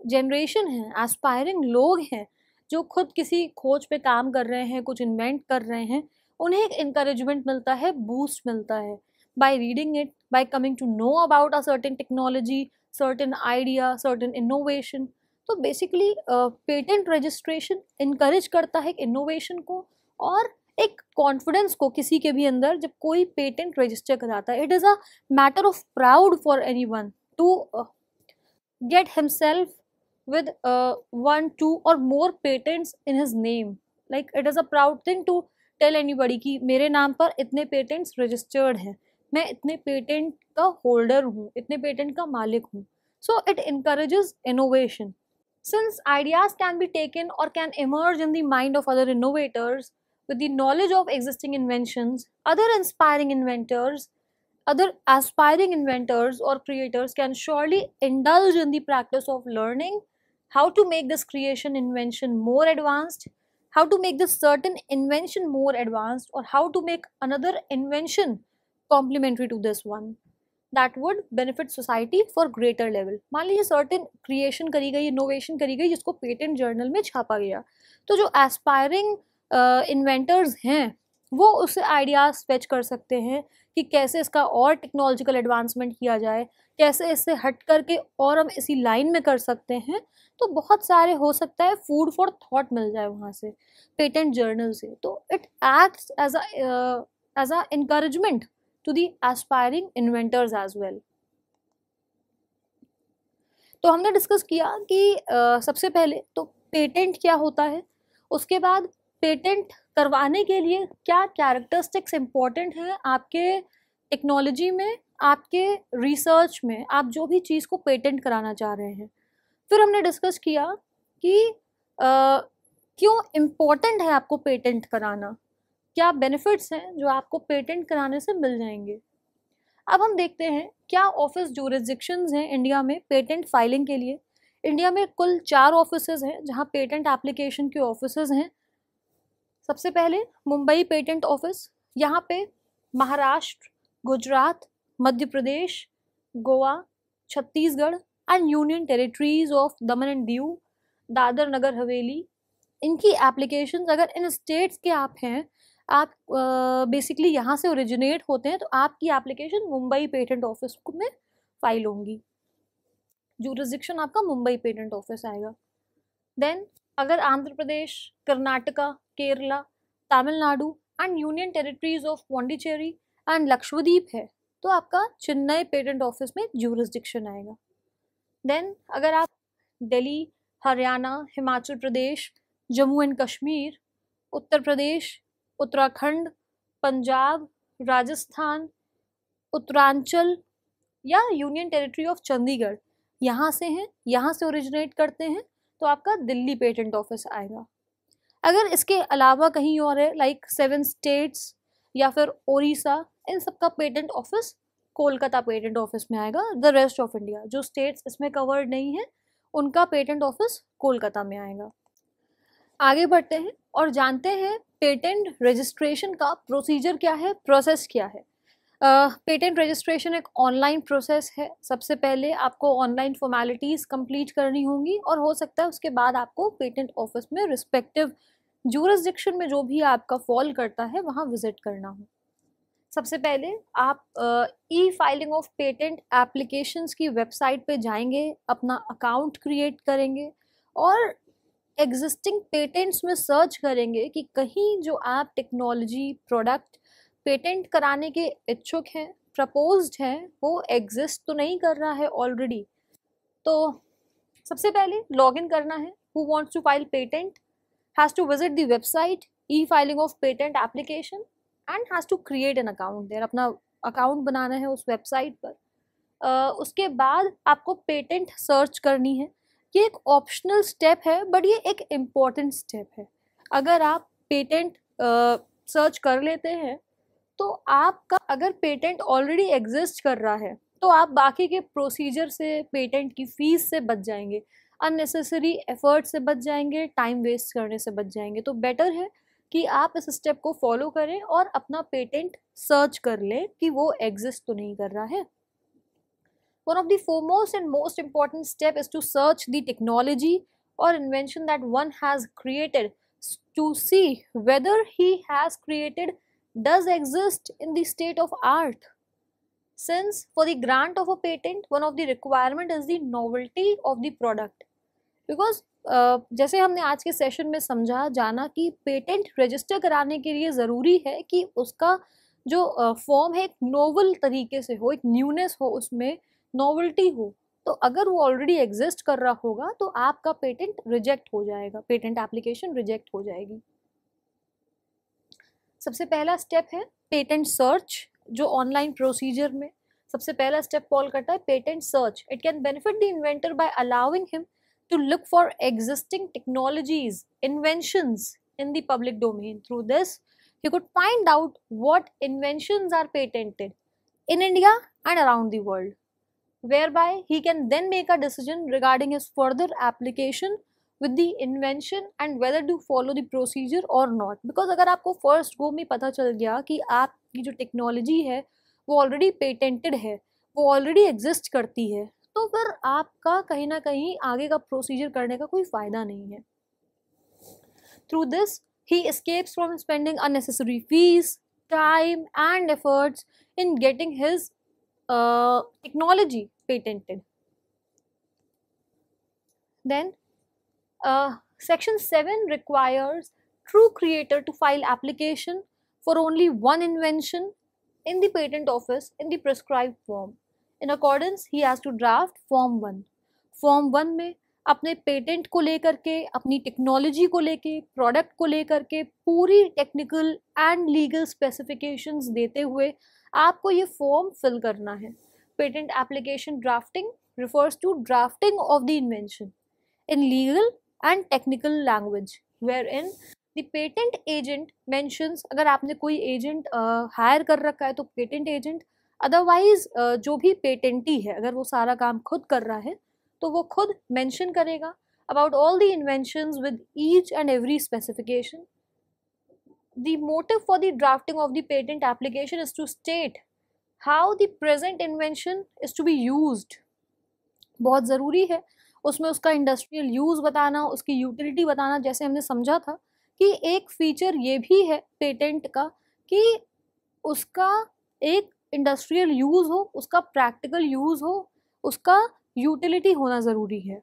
जनरेशन है, एस्पायरिंग लोग हैं जो खुद किसी खोज पे काम कर रहे हैं, कुछ इन्वेंट कर रहे हैं, उन्हें एक इंकरेजमेंट मिलता है, बूस्ट मिलता है by reading it, by coming to know about a certain technology, certain idea, certain innovation. तो बेसिकली पेटेंट रजिस्ट्रेशन इनकरेज करता है इनोवेशन को और एक कॉन्फिडेंस को किसी के भी अंदर जब कोई पेटेंट रजिस्टर कराता है। It is a matter of proud for anyone to get himself with 1, 2 or more patents in his name. Like it is a proud thing to tell anybody कि मेरे नाम पर इतने patents registered हैं, मैं इतने patent का holder हूँ, इतने patent का मालिक हूँ। So it encourages innovation. Since ideas can be taken or can emerge in the mind of other innovators with the knowledge of existing inventions, other aspiring inventors or creators can surely indulge in the practice of learning how to make this invention more advanced, how to make this certain invention more advanced, or how to make another invention complementary to this one that would benefit society for greater level. मान लीजिए certain creation करी गई, innovation करी गई जिसको patent journal में छापा गया, तो जो aspiring inventors हैं वो उससे आइडियाज़ फेच कर सकते हैं कि कैसे इसका और टेक्नोलॉजिकल एडवांसमेंट किया जाए, कैसे इससे हट करके और हम इसी लाइन में कर सकते हैं। तो बहुत सारे हो सकता है फूड फॉर थॉट मिल जाए वहाँ से पेटेंट जर्नल से। तो it acts as a encouragement to the aspiring inventors as well. तो हमने डिस्कस किया कि सबसे पहले तो पेटेंट क्या होता है, उसके बाद पेटेंट करवाने के लिए क्या कैरेक्टरिस्टिक्स इम्पॉर्टेंट हैं आपके टेक्नोलॉजी में, आपके रिसर्च में, आप जो भी चीज़ को पेटेंट कराना चाह रहे हैं। फिर हमने डिस्कस किया कि क्यों इम्पोर्टेंट है आपको पेटेंट कराना, क्या बेनिफिट्स हैं जो आपको पेटेंट कराने से मिल जाएंगे। अब हम देखते हैं क्या ऑफिस ज्यूरिसडिक्शंस हैं इंडिया में पेटेंट फाइलिंग के लिए। इंडिया में कुल 4 ऑफिसेज हैं जहां पेटेंट एप्लीकेशन के ऑफिसेज हैं। सबसे पहले मुंबई पेटेंट ऑफिस, यहाँ पे Maharashtra, Gujarat, Madhya Pradesh, Goa, Chhattisgarh and union territories of Daman and Diu, Dadra Nagar Haveli, इनकी एप्लीकेशंस अगर इन स्टेट्स के आप हैं, आप बेसिकली यहाँ से ओरिजिनेट होते हैं, तो आपकी एप्लीकेशन मुंबई पेटेंट ऑफिस में फाइल होंगी। ज्यूरिसडिक्शन आपका मुंबई पेटेंट ऑफिस आएगा। देन अगर Andhra Pradesh, Karnataka, Kerala, Tamil Nadu and union territories of Pondicherry and Lakshadweep है तो आपका चेन्नई पेटेंट ऑफिस में ज्यूरिसडिक्शन आएगा। देन अगर आप दिल्ली, हरियाणा, हिमाचल प्रदेश, जम्मू एंड कश्मीर, उत्तर प्रदेश, उत्तराखंड, पंजाब, राजस्थान, उत्तरांचल या यूनियन टेरिटरी ऑफ चंडीगढ़ यहाँ से हैं, यहाँ से ओरिजिनेट करते हैं, तो आपका दिल्ली पेटेंट ऑफिस आएगा। अगर इसके अलावा कहीं और है लाइक 7 स्टेट्स या फिर ओडिशा, इन सब का patent office Kolkata patent office में आएगा। द रेस्ट ऑफ इंडिया, जो स्टेट्स इसमें कवर्ड नहीं है, उनका पेटेंट ऑफिस कोलकाता में आएगा। आगे बढ़ते हैं और जानते हैं पेटेंट रजिस्ट्रेशन का प्रोसीजर क्या है, प्रोसेस क्या है। पेटेंट रजिस्ट्रेशन एक ऑनलाइन प्रोसेस है। सबसे पहले आपको ऑनलाइन फॉर्मेलिटीज़ कंप्लीट करनी होंगी और हो सकता है उसके बाद आपको पेटेंट ऑफिस में रिस्पेक्टिव ज्यूरिसडिक्शन में जो भी आपका फॉल करता है वहाँ विजिट करना हो। सबसे पहले आप ई फाइलिंग ऑफ पेटेंट एप्लीकेशंस की वेबसाइट पे जाएंगे, अपना अकाउंट क्रिएट करेंगे और एग्जिस्टिंग पेटेंट्स में सर्च करेंगे कि कहीं जो आप टेक्नोलॉजी प्रोडक्ट पेटेंट कराने के इच्छुक हैं, प्रपोज्ड हैं, वो एग्जिस्ट तो नहीं कर रहा है ऑलरेडी। तो सबसे पहले लॉगिन करना है। Who wants to file patent has to visit the website e filing of patent application and has to create an account there. अपना अकाउंट बनाना है उस वेबसाइट पर। उसके बाद आपको पेटेंट सर्च करनी है। ये एक ऑप्शनल स्टेप है बट ये एक इम्पॉर्टेंट स्टेप है। अगर आप पेटेंट सर्च कर लेते हैं तो आपका अगर पेटेंट ऑलरेडी एग्जिस्ट कर रहा है तो आप बाकी के प्रोसीजर से, पेटेंट की फ़ीस से बच जाएंगे, अननेसेसरी एफर्ट से बच जाएंगे, टाइम वेस्ट करने से बच जाएंगे। तो बेटर है कि आप इस स्टेप को फॉलो करें और अपना पेटेंट सर्च कर लें कि वो एग्जिस्ट तो नहीं कर रहा है। One of the foremost and most important step is to search the technology or invention that one has created to see whether he has created does exist in the state of art. Since for the grant of a patent, one of the requirement is the novelty of the product. Because जैसे हमने आज के session में समझा जाना कि patent register कराने के लिए ज़रूरी है कि उसका जो फॉर्म है एक नोवल तरीके से हो, एक न्यूनेस हो, उसमें नोवेल्टी हो। तो अगर वो ऑलरेडी एग्जिस्ट कर रहा होगा तो आपका पेटेंट रिजेक्ट हो जाएगा, पेटेंट एप्लीकेशन रिजेक्ट हो जाएगी। सबसे पहला स्टेप है पेटेंट सर्च, जो ऑनलाइन प्रोसीजर में सबसे पहला स्टेप फॉल करता है patent search. It can benefit the inventor by allowing him to look for existing technologies, inventions in the public domain. Through this, he could find out what inventions are patented in India and around the world, whereby he can then make a decision regarding his further application with the invention and whether to follow the procedure or not. Because अगर आपको first go में पता चल गया कि आपकी जो technology है वो ऑलरेडी पेटेंटेड है, वो ऑलरेडी एग्जिस्ट करती है, तो फिर आपका कहीं ना कहीं आगे का प्रोसीजर करने का कोई फ़ायदा नहीं है। Through this he escapes from spending unnecessary fees, time and efforts in getting his technology patented. Then section 7 requires true creator to file application for only one invention in the patent office in the prescribed form. In accordance, he has to draft form 1. Form 1 में अपने patent को लेकर के, अपनी technology को लेके, product को लेकर के पूरी टेक्निकल एंड लीगल स्पेसिफिकेशंस देते हुए आपको ये फॉर्म फिल करना है। Patent application drafting refers to drafting of the invention in legal and technical language, wherein the patent agent mentions, अगर आपने कोई एजेंट हायर कर रखा है तो पेटेंट एजेंट, अदरवाइज जो भी पेटेंटी है अगर वो सारा काम खुद कर रहा है तो वो खुद मेंशन करेगा about all the inventions with each and every specification. The motive for the drafting of the patent application is to state how the present invention is to be used. बहुत ज़रूरी है उसमें उसका इंडस्ट्रियल यूज़ बताना, उसकी utility बताना। जैसे हमने समझा था कि एक फीचर ये भी है पेटेंट का कि उसका एक इंडस्ट्रियल यूज़ हो, उसका प्रैक्टिकल यूज़ हो, उसका यूटिलिटी होना ज़रूरी है।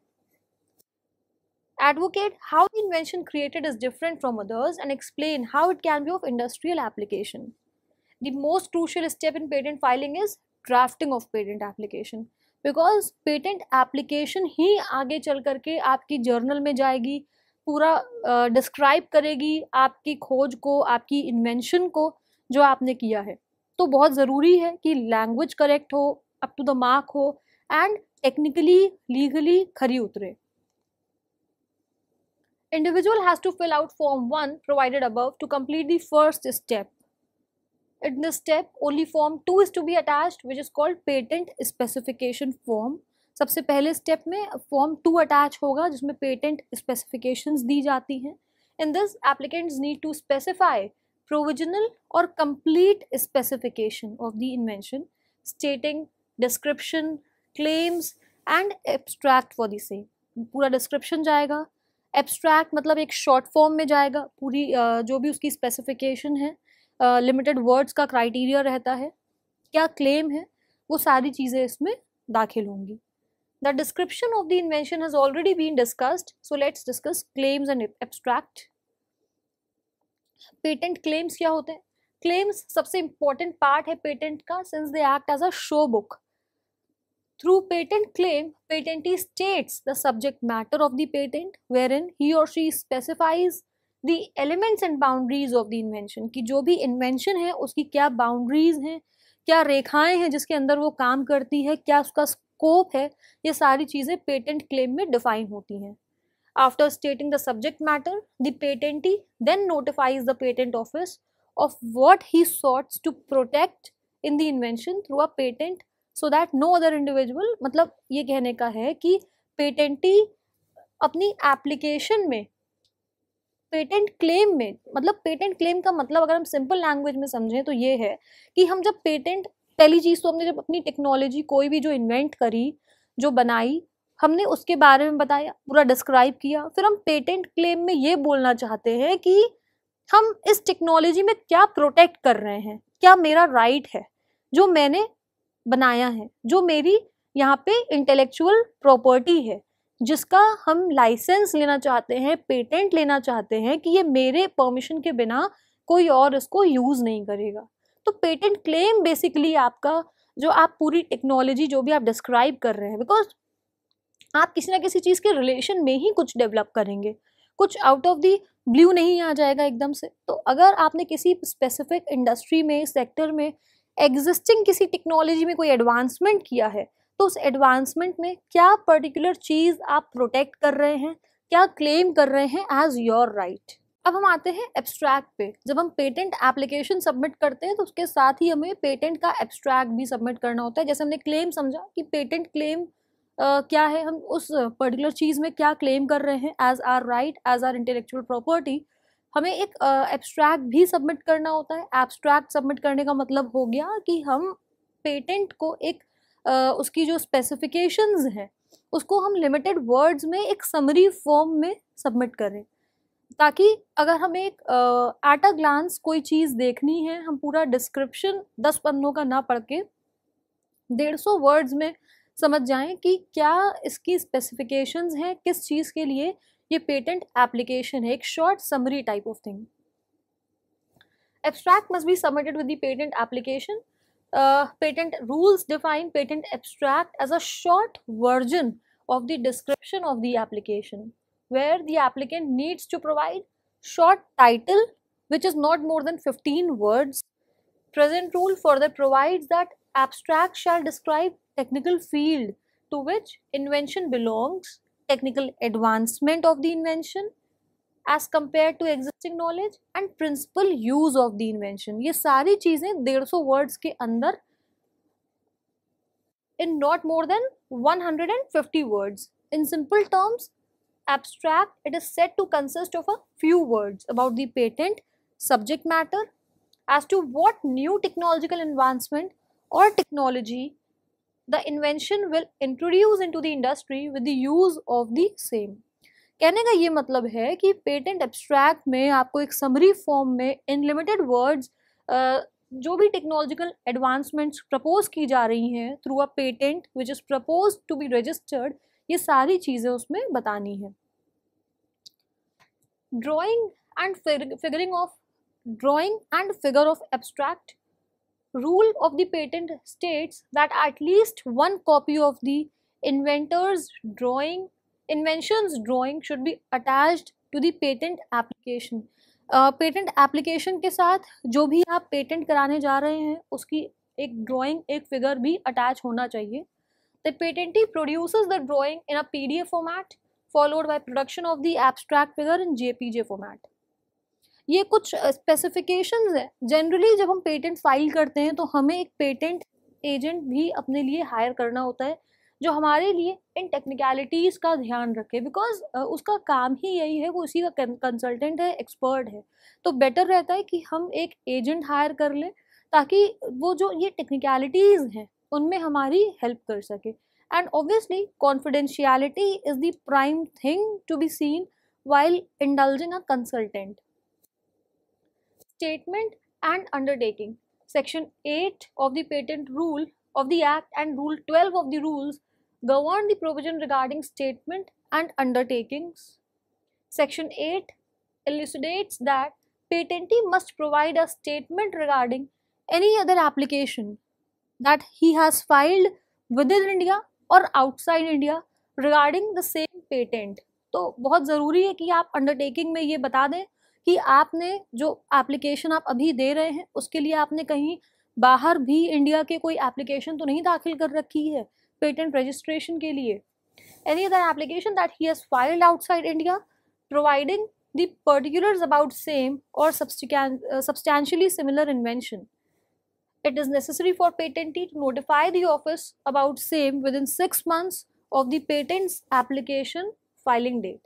Advocate how the invention created is different from others and explain how it can be of industrial application. The most crucial step in patent filing is drafting of patent application. Because patent application ही आगे चल करके आपकी journal में जाएगी, पूरा describe करेगी आपकी खोज को, आपकी इन्वेंशन को जो आपने किया है। तो बहुत ज़रूरी है कि लैंग्वेज करेक्ट हो, अप टू द मार्क हो एंड टेक्निकली लीगली खरी उतरे। Individual has to fill out form 1 provided above to complete the first step. In this step, only form 2 is to be attached, which is called patent specification form. सबसे पहले step में form 2 attach होगा जिसमें patent specifications दी जाती हैं. In this, applicants need to specify provisional or complete specification of the invention, stating description, claims and abstract for the same. पूरा description जाएगा, abstract मतलब एक short form में जाएगा, पूरी जो भी उसकी specification है, लिमिटेड वर्ड्स का क्राइटेरिया रहता है, क्या क्लेम है, वो सारी चीज़ें इसमें दाखिल होंगी. The description of the invention has already been discussed, so let's discuss claims and abstract. Patent claims क्या होते हैं? क्लेम्स सबसे इंपॉर्टेंट पार्ट है पेटेंट का, since they act as a show book. Through patent claim, patentee states the subject matter of the patent, wherein he or she specifies the elements and boundaries of the invention, कि जो भी invention है उसकी क्या boundaries हैं, क्या रेखाएं हैं जिसके अंदर वो काम करती है, क्या उसका स्कोप है, ये सारी चीज़ें पेटेंट क्लेम में डिफाइन होती हैं. After stating the subject matter, the patentee then notifies the patent office of what he sought to protect in the invention through a patent, so that no other individual. मतलब ये कहने का है कि पेटेंटी अपनी एप्लीकेशन में, पेटेंट क्लेम में, मतलब पेटेंट क्लेम का मतलब अगर हम सिंपल लैंग्वेज में समझें तो ये है कि हम जब पेटेंट, पहली चीज़ तो हमने जब अपनी टेक्नोलॉजी कोई भी जो इन्वेंट करी, जो बनाई, हमने उसके बारे में बताया, पूरा डिस्क्राइब किया, फिर हम पेटेंट क्लेम में ये बोलना चाहते हैं कि हम इस टेक्नोलॉजी में क्या प्रोटेक्ट कर रहे हैं, क्या मेरा राइट है जो मैंने बनाया है, जो मेरी यहाँ पे इंटेलेक्चुअल प्रॉपर्टी है, जिसका हम लाइसेंस लेना चाहते हैं, पेटेंट लेना चाहते हैं कि ये मेरे परमिशन के बिना कोई और इसको यूज़ नहीं करेगा. तो पेटेंट क्लेम बेसिकली आपका जो आप पूरी टेक्नोलॉजी जो भी आप डिस्क्राइब कर रहे हैं, बिकॉज आप किसी ना किसी चीज़ के रिलेशन में ही कुछ डेवलप करेंगे, कुछ आउट ऑफ द ब्लू नहीं आ जाएगा एकदम से. तो अगर आपने किसी स्पेसिफिक इंडस्ट्री में, सेक्टर में, एग्जिस्टिंग किसी टेक्नोलॉजी में कोई एडवांसमेंट किया है, तो उस एडवांसमेंट में क्या पर्टिकुलर चीज़ आप प्रोटेक्ट कर रहे हैं, क्या क्लेम कर रहे हैं एज योर राइट. अब हम आते हैं एब्स्ट्रैक्ट पे. जब हम पेटेंट एप्लीकेशन सबमिट करते हैं तो उसके साथ ही हमें पेटेंट का एब्स्ट्रैक्ट भी सबमिट करना होता है. जैसे हमने क्लेम समझा कि पेटेंट क्लेम क्या है, हम उस पर्टिकुलर चीज़ में क्या क्लेम कर रहे हैं as our right, as our intellectual property, हमें एक एब्स्ट्रैक्ट भी सबमिट करना होता है. एब्स्ट्रैक्ट सबमिट करने का मतलब हो गया कि हम पेटेंट को एक उसकी जो स्पेसिफिकेशंस हैं उसको हम लिमिटेड वर्ड्स में एक समरी फॉर्म में सबमिट करें, ताकि अगर हमें एक एट अ ग्लांस कोई चीज़ देखनी है, हम पूरा डिस्क्रिप्शन 10 पन्नों का ना पढ़ के 150 वर्ड्स में समझ जाएं कि क्या इसकी स्पेसिफिकेशंस हैं, किस चीज़ के लिए ये पेटेंट एप्लीकेशन है, एक short summary type of thing. Abstract must be submitted with the patent application. Patent rules define patent abstract as a short version of the description of the application, where the applicant needs to provide short title which is not more than 15 words. Present rule further provides that abstract shall describe technical field to which invention belongs, technical advancement of the invention as compared to existing knowledge and principal use of the invention. ये सारी चीज़ें 150 words के अंदर in not more than 150 words. In simple terms, abstract, it is said to consist of a few words about the patent, subject matter, as to what new technological advancement or technology the invention will introduce into the industry with the use of the same. कहने का ये मतलब है कि patent abstract में आपको एक summary form में इन लिमिटेड वर्ड्स जो भी टेक्नोलॉजिकल एडवांसमेंट्स प्रपोज की जा रही हैं through a patent which is propose to be registered, ये सारी चीज़ें उसमें बतानी है. Drawing and figure of abstract. Rule of the patent states that at least one copy of the invention's drawing should be attached to the patent application. Patent application के साथ जो भी आप पेटेंट कराने जा रहे हैं उसकी एक ड्राइंग, एक फिगर भी अटैच होना चाहिए. The patentee produces the drawing in a PDF format followed by production of the abstract figure in JPG format. ये कुछ स्पेसिफिकेशंस है. जनरली जब हम पेटेंट फाइल करते हैं तो हमें एक पेटेंट एजेंट भी अपने लिए हायर करना होता है जो हमारे लिए इन टेक्निकलिटीज़ का ध्यान रखे, बिकॉज उसका काम ही यही है, वो उसी का कंसल्टेंट है, एक्सपर्ट है. तो बेटर रहता है कि हम एक एजेंट हायर कर लें ताकि वो जो ये टेक्निकलिटीज़ हैं उनमें हमारी हेल्प कर सके. And obviously confidentiality is the prime thing to be seen while indulging a consultant. Statement and undertaking. Section 8 of the Patent Rule of the Act and Rule 12 of the rules govern the provision regarding statement and undertakings. Section 8 elucidates that patentee must provide a statement regarding any other application that he has filed within India or outside India regarding the same patent. तो बहुत ज़रूरी है कि आप undertaking में ये बता दें कि आपने जो एप्लीकेशन आप अभी दे रहे हैं उसके लिए आपने कहीं बाहर भी इंडिया के कोई एप्लीकेशन तो नहीं दाखिल कर रखी है पेटेंट रजिस्ट्रेशन के लिए. Any other application that he has filed outside India providing the particulars about same और substantially similar invention. It is necessary for patentee to notify the office about same within 6 months of the patent's application filing date.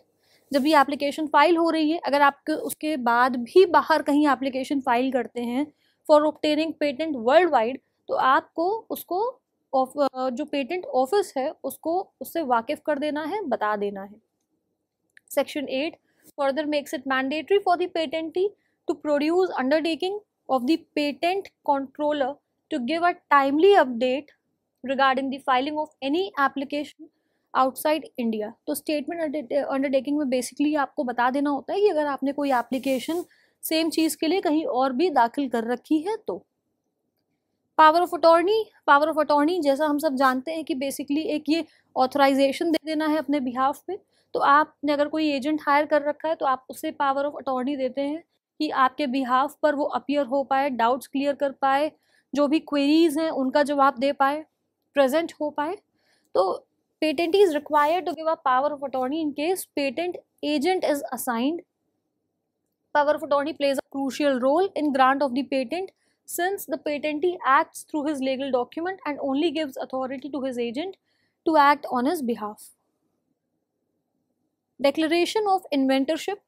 जब ये application file हो रही है, अगर आप उसके बाद भी बाहर कहीं एप्लीकेशन फाइल करते हैं for obtaining patent world wide, तो आपको उसको जो पेटेंट ऑफिस है उसको उससे वाकिफ कर देना है, बता देना है. Section 8 further makes it mandatory for the patentee to produce undertaking of the patent controller to give a timely update regarding the filing of any application outside India. तो स्टेटमेंट अंडरटेकिंग में बेसिकली आपको बता देना होता है कि अगर आपने कोई एप्लीकेशन सेम चीज़ के लिए कहीं और भी दाखिल कर रखी है तो. पावर ऑफ अटॉर्नी जैसा हम सब जानते हैं कि बेसिकली एक ये ऑथराइजेशन दे देना है अपने बिहाफ पे. तो आपने अगर कोई एजेंट हायर कर रखा है तो आप उसे पावर ऑफ अटॉर्नी देते हैं कि आपके बिहाफ पर वो अपीयर हो पाए, डाउट्स क्लियर कर पाए, जो भी क्वेरीज हैं उनका जवाब दे पाए, प्रेजेंट हो पाए. तो patentee is required to give a power of attorney in case patent agent is assigned. Power of attorney plays a crucial role in grant of the patent since the patentee acts through his legal document and only gives authority to his agent to act on his behalf. Declaration of inventorship.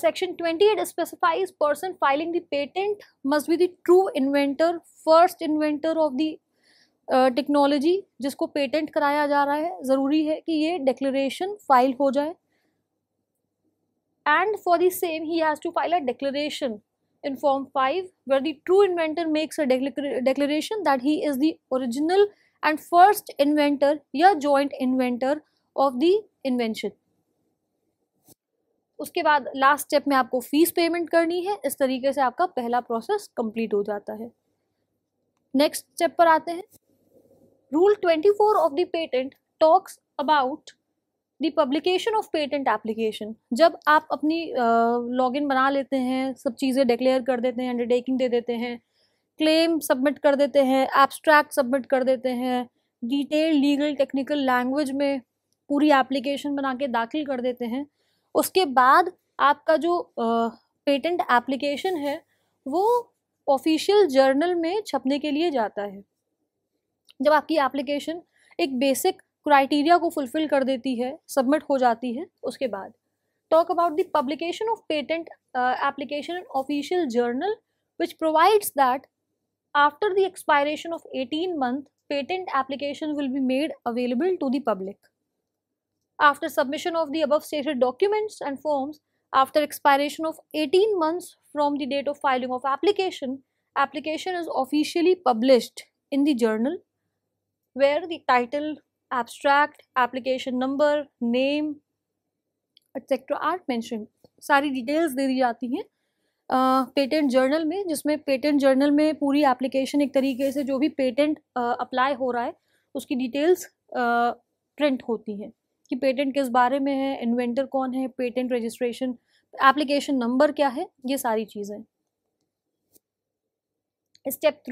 Section 28 specifies person filing the patent must be the true inventor, first inventor of the technology जिसको patent कराया जा रहा है. ज़रूरी है कि ये declaration file हो जाए. And for the same he has to file a declaration in form 5 where the true inventor makes a declaration that he is the original and first inventor या joint inventor of the invention. उसके बाद last step में आपको fees payment करनी है. इस तरीके से आपका पहला प्रोसेस कंप्लीट हो जाता है. नेक्स्ट स्टेप पर आते हैं. Rule 24 of the patent talks about the publication of patent application. जब आप अपनी लॉगिन बना लेते हैं, सब चीज़ें डिक्लेयर कर देते हैं, अंडरटेकिंग दे देते हैं, क्लेम सबमिट कर देते हैं, एब्स्ट्रैक्ट सबमिट कर देते हैं, डिटेल लीगल टेक्निकल लैंग्वेज में पूरी एप्लीकेशन बना के दाखिल कर देते हैं, उसके बाद आपका जो पेटेंट एप्लीकेशन है वो ऑफिशियल जर्नल में छपने के लिए जाता है. जब आपकी एप्लीकेशन एक बेसिक क्राइटेरिया को फुलफिल कर देती है, सबमिट हो जाती है, उसके बाद talk about the publication of patent application in official journal which provides that after the expiration of 18 months patent application will be made available to the public. After submission of the above stated documents and forms after expiration of 18 months from the date of filing of application is officially published in the journal where the title, abstract, application number, name, etc. are mentioned. सारी details दे दी जाती हैं patent journal में, जिसमें patent journal में पूरी application एक तरीके से जो भी पेटेंट अप्लाई हो रहा है उसकी डिटेल्स प्रिंट होती हैं कि पेटेंट किस बारे में है, इन्वेंटर कौन है, पेटेंट रजिस्ट्रेशन, एप्लीकेशन नंबर क्या है, ये सारी चीज़ें. स्टेप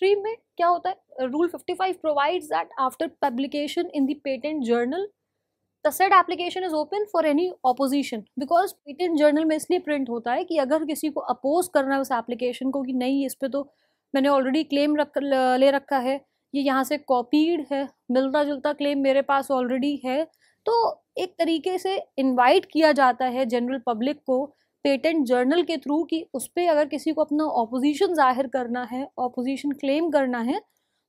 3 में क्या होता है, rule 55 provides that after publication in the patent journal the said application is open for any opposition. Because patent journal में इसलिए प्रिंट होता है कि अगर किसी को अपोज करना है उस एप्लीकेशन को कि नहीं इस पे तो मैंने ऑलरेडी क्लेम ले रखा है, ये यहाँ से कॉपीड है, मिलता जुलता क्लेम मेरे पास ऑलरेडी है, तो एक तरीके से इनवाइट किया जाता है जनरल पब्लिक को पेटेंट जर्नल के थ्रू कि उस पर अगर किसी को अपना ऑपोजिशन जाहिर करना है, ऑपोजिशन क्लेम करना है,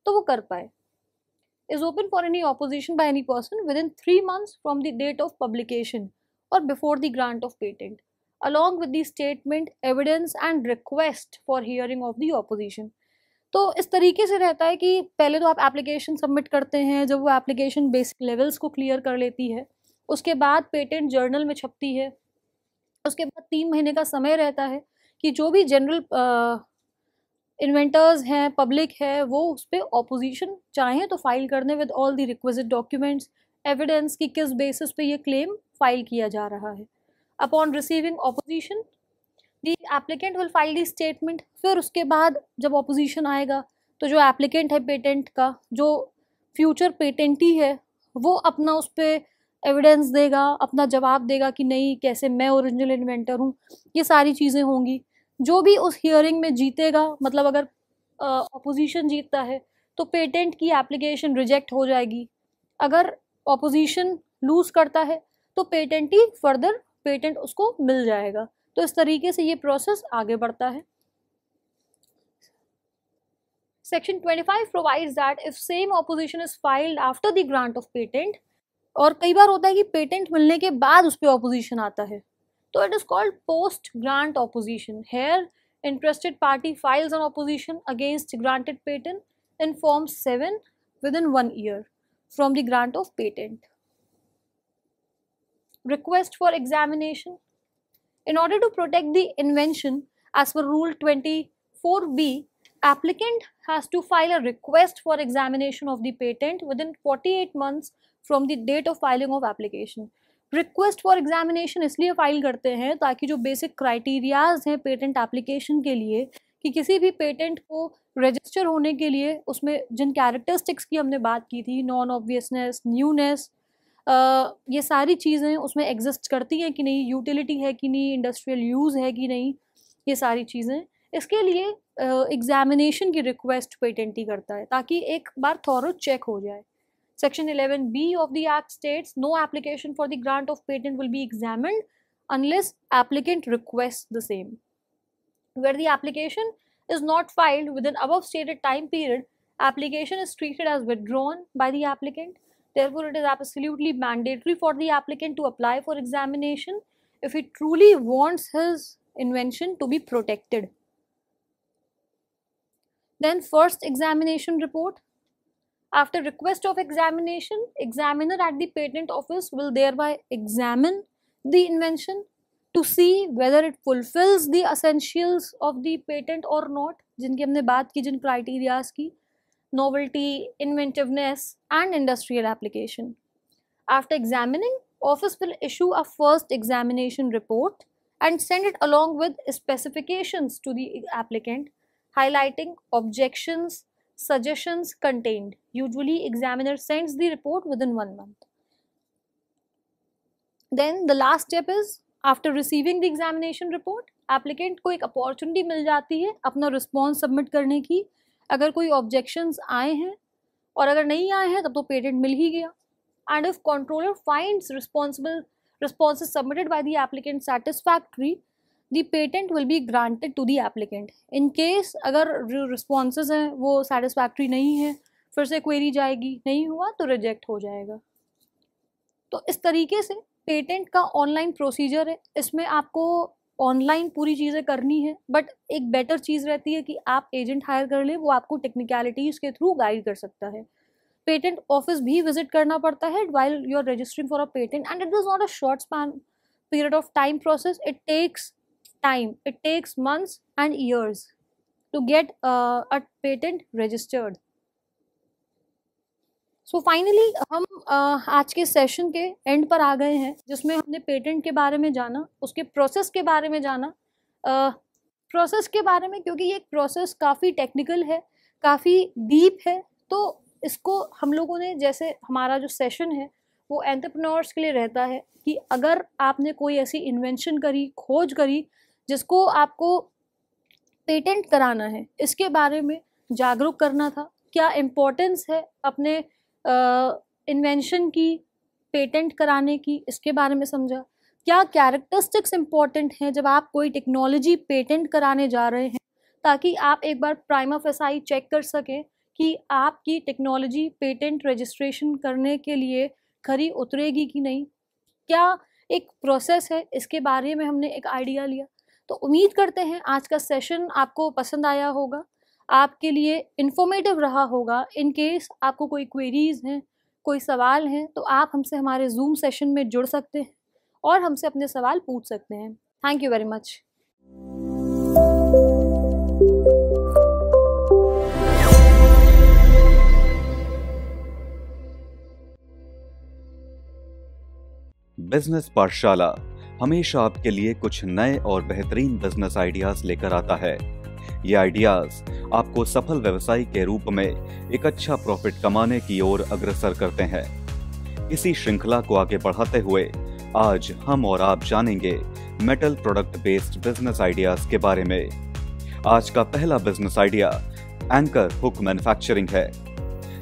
तो वो कर पाए। is open for any opposition by any person within 3 months from the date of publication or before the grant of patent, along with the statement, evidence and request for hearing of the opposition। तो इस तरीके से रहता है कि पहले तो आप एप्लीकेशन सबमिट करते हैं, जब वो एप्लीकेशन बेसिक लेवल्स को क्लियर कर लेती है उसके बाद पेटेंट जर्नल में छपती है, उसके बाद 3 महीने का समय रहता है कि जो भी जनरल इन्वेंटर्स हैं, पब्लिक है, वो उस पर ऑपोजिशन चाहें तो फाइल करने with all the requisite documents, evidence की किस बेसिस पे ये क्लेम फाइल किया जा रहा है। Upon receiving opposition the applicant will file the statement. फिर उसके बाद जब ऑपोजिशन आएगा तो जो एप्लीकेंट है पेटेंट का, जो फ्यूचर पेटेंटी है, वो अपना उस पर एविडेंस देगा, अपना जवाब देगा कि नहीं कैसे मैं ओरिजिनल इन्वेंटर हूँ, ये सारी चीज़ें होंगी। जो भी उस हियरिंग में जीतेगा, मतलब अगर ऑपोजिशन जीतता है तो पेटेंट की एप्लीकेशन रिजेक्ट हो जाएगी, अगर ऑपोजिशन लूज करता है तो पेटेंटी फर्दर पेटेंट उसको मिल जाएगा। तो इस तरीके से ये प्रोसेस आगे बढ़ता है। Section 25 provides that if same opposition is filed after the grant of patent, और कई बार होता है कि पेटेंट मिलने के बाद उस पर ऑपोजिशन आता है, तो it is called post grant opposition. Here interested party files an opposition against granted patent in form 7 within 1 year from the grant of patent. Request for examination. In order to protect the invention as per rule 24B, applicant has to file a request for examination of the patent within 48 months from the date of filing of application. Request for examination इसलिए file करते हैं ताकि जो basic criterias हैं patent application के लिए कि किसी भी पेटेंट को रजिस्टर होने के लिए उसमें जिन कैरेक्टरिस्टिक्स की हमने बात की थी, नॉन ऑब्वियसनेस, न्यूनेस, ये सारी चीज़ें उसमें एग्जिस्ट करती हैं कि नहीं, यूटिलिटी है कि नहीं, इंडस्ट्रियल यूज़ है कि नहीं, ये सारी चीज़ें, इसके लिए एग्जामिनेशन की रिक्वेस्ट पेटेंट ही करता है ताकि एक बार थॉरो चेक हो जाए। Section 11B of the Act states no application for the grant of patent will be examined unless applicant requests the same. Where the application is not filed within above stated time period, application is treated as withdrawn by the applicant. Therefore, it is absolutely mandatory for the applicant to apply for examination if he truly wants his invention to be protected. Then first examination report. After request of examination, examiner at the patent office will thereby examine the invention to see whether it fulfills the essentials of the patent or not, जिनकी हमने बात की, जिन criterias की, novelty, inventiveness and industrial application. After examining, office will issue a first examination report and send it along with specifications to the applicant, highlighting objections, suggestions contained. Usually examiner sends the report within 1 month. Then the last step is after receiving the examination report, applicant को एक opportunity मिल जाती है अपना response submit करने की। अगर कोई objections आए हैं और अगर नहीं आए हैं तब तो patent मिल ही गया। And if controller finds responses submitted by the applicant satisfactory, the patent will be granted to the applicant. In case अगर जो responses हैं वो satisfactory नहीं है, फिर से query जाएगी, नहीं हुआ तो reject हो जाएगा। तो इस तरीके से पेटेंट का ऑनलाइन प्रोसीजर है, इसमें आपको ऑनलाइन पूरी चीज़ें करनी है, बट एक बेटर चीज़ रहती है कि आप एजेंट हायर कर लें, वो आपको टेक्निकलिटीज़ के थ्रू गाइड कर सकता है। पेटेंट ऑफिस भी विजिट करना पड़ता है while you are registering for a patent, and it is not a short span period of time process. It takes time, it takes months and years to get a patent registered. So finally हम आज के session के and पर आ गए हैं, जिसमें हमने patent के बारे में जाना, उसके प्रोसेस के बारे में जाना। प्रोसेस के बारे में, क्योंकि ये एक प्रोसेस काफ़ी टेक्निकल है, काफ़ी डीप है। तो इसको हम लोगों ने, जैसे हमारा जो सेशन है वो एंटरप्रेन्योर्स के लिए रहता है कि अगर आपने कोई ऐसी इन्वेंशन करी, खोज करी जिसको आपको पेटेंट कराना है, इसके बारे में जागरूक करना था। क्या इम्पोर्टेंस है अपने इन्वेंशन की, पेटेंट कराने की, इसके बारे में समझा। क्या कैरेक्टरिस्टिक्स इम्पॉर्टेंट हैं जब आप कोई टेक्नोलॉजी पेटेंट कराने जा रहे हैं, ताकि आप एक बार प्राइमा फेसाई चेक कर सकें कि आपकी टेक्नोलॉजी पेटेंट रजिस्ट्रेशन करने के लिए खरी उतरेगी कि नहीं। क्या एक प्रोसेस है, इसके बारे में हमने एक आइडिया लिया। तो उम्मीद करते हैं आज का सेशन आपको पसंद आया होगा, आपके लिए इन्फॉर्मेटिव रहा होगा। इन केस आपको कोई क्वेरीज हैं, कोई सवाल हैं, तो आप हमसे हमारे जूम सेशन में जुड़ सकते हैं और हमसे अपने सवाल पूछ सकते हैं। Thank you very much. Business पाठशाला हमेशा आपके लिए कुछ नए और बेहतरीन बिजनेस आइडियाज लेकर आता है। ये आइडियाज आपको सफल व्यवसायी के रूप में एक अच्छा प्रॉफिट कमाने की ओर अग्रसर करते हैं। इसी श्रृंखला को आगे बढ़ाते हुए आज हम और आप जानेंगे metal product based business ideas के बारे में। आज का पहला business idea anchor hook manufacturing है।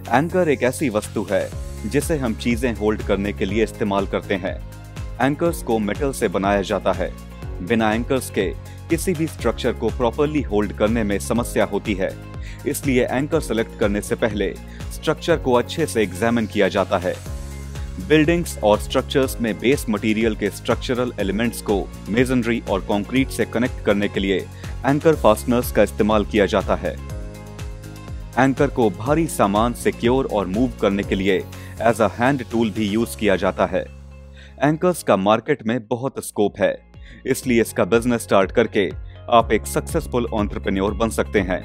एंकर एक ऐसी वस्तु है जिसे हम चीजें होल्ड करने के लिए इस्तेमाल करते हैं। एंकर्स को मेटल से बनाया जाता है। बिना एंकर्स के किसी भी स्ट्रक्चर को प्रॉपर्ली होल्ड करने में समस्या होती है। इसलिए एंकर सेलेक्ट करने से पहले स्ट्रक्चर को अच्छे से एग्जामिन किया जाता है। बिल्डिंग्स और स्ट्रक्चर्स में बेस मटेरियल के स्ट्रक्चरल एलिमेंट्स को मेसनरी और कंक्रीट से कनेक्ट करने के लिए एंकर फास्टनर्स का इस्तेमाल किया जाता है। एंकर को भारी सामान सिक्योर और मूव करने के लिए एज अ हैंड टूल भी यूज किया जाता है। एंकर्स का मार्केट में बहुत स्कोप है, इसलिए इसका बिजनेस स्टार्ट करके आप एक सक्सेसफुल एंटरप्रेन्योर बन सकते हैं।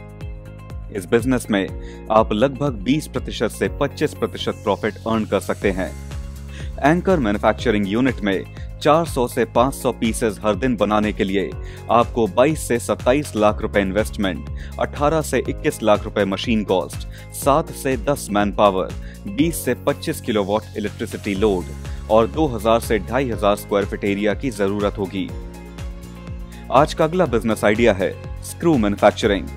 इस बिजनेस में आप लगभग 20% से 25% प्रॉफिट अर्न कर सकते हैं। एंकर मैन्युफैक्चरिंग यूनिट में 400 से 500 पीसेस हर दिन बनाने के लिए आपको 22 से 27 लाख रुपए इन्वेस्टमेंट, 18 से 21 लाख रुपए मशीन कॉस्ट, 7 से 10 मैन पावर, 20 से 25 किलोवाट इलेक्ट्रिसिटी लोड और 2000 से 2500 स्क्वायर फीट एरिया की जरूरत होगी। आज का अगला बिजनेस आइडिया है स्क्रू मैन्युफैक्चरिंग।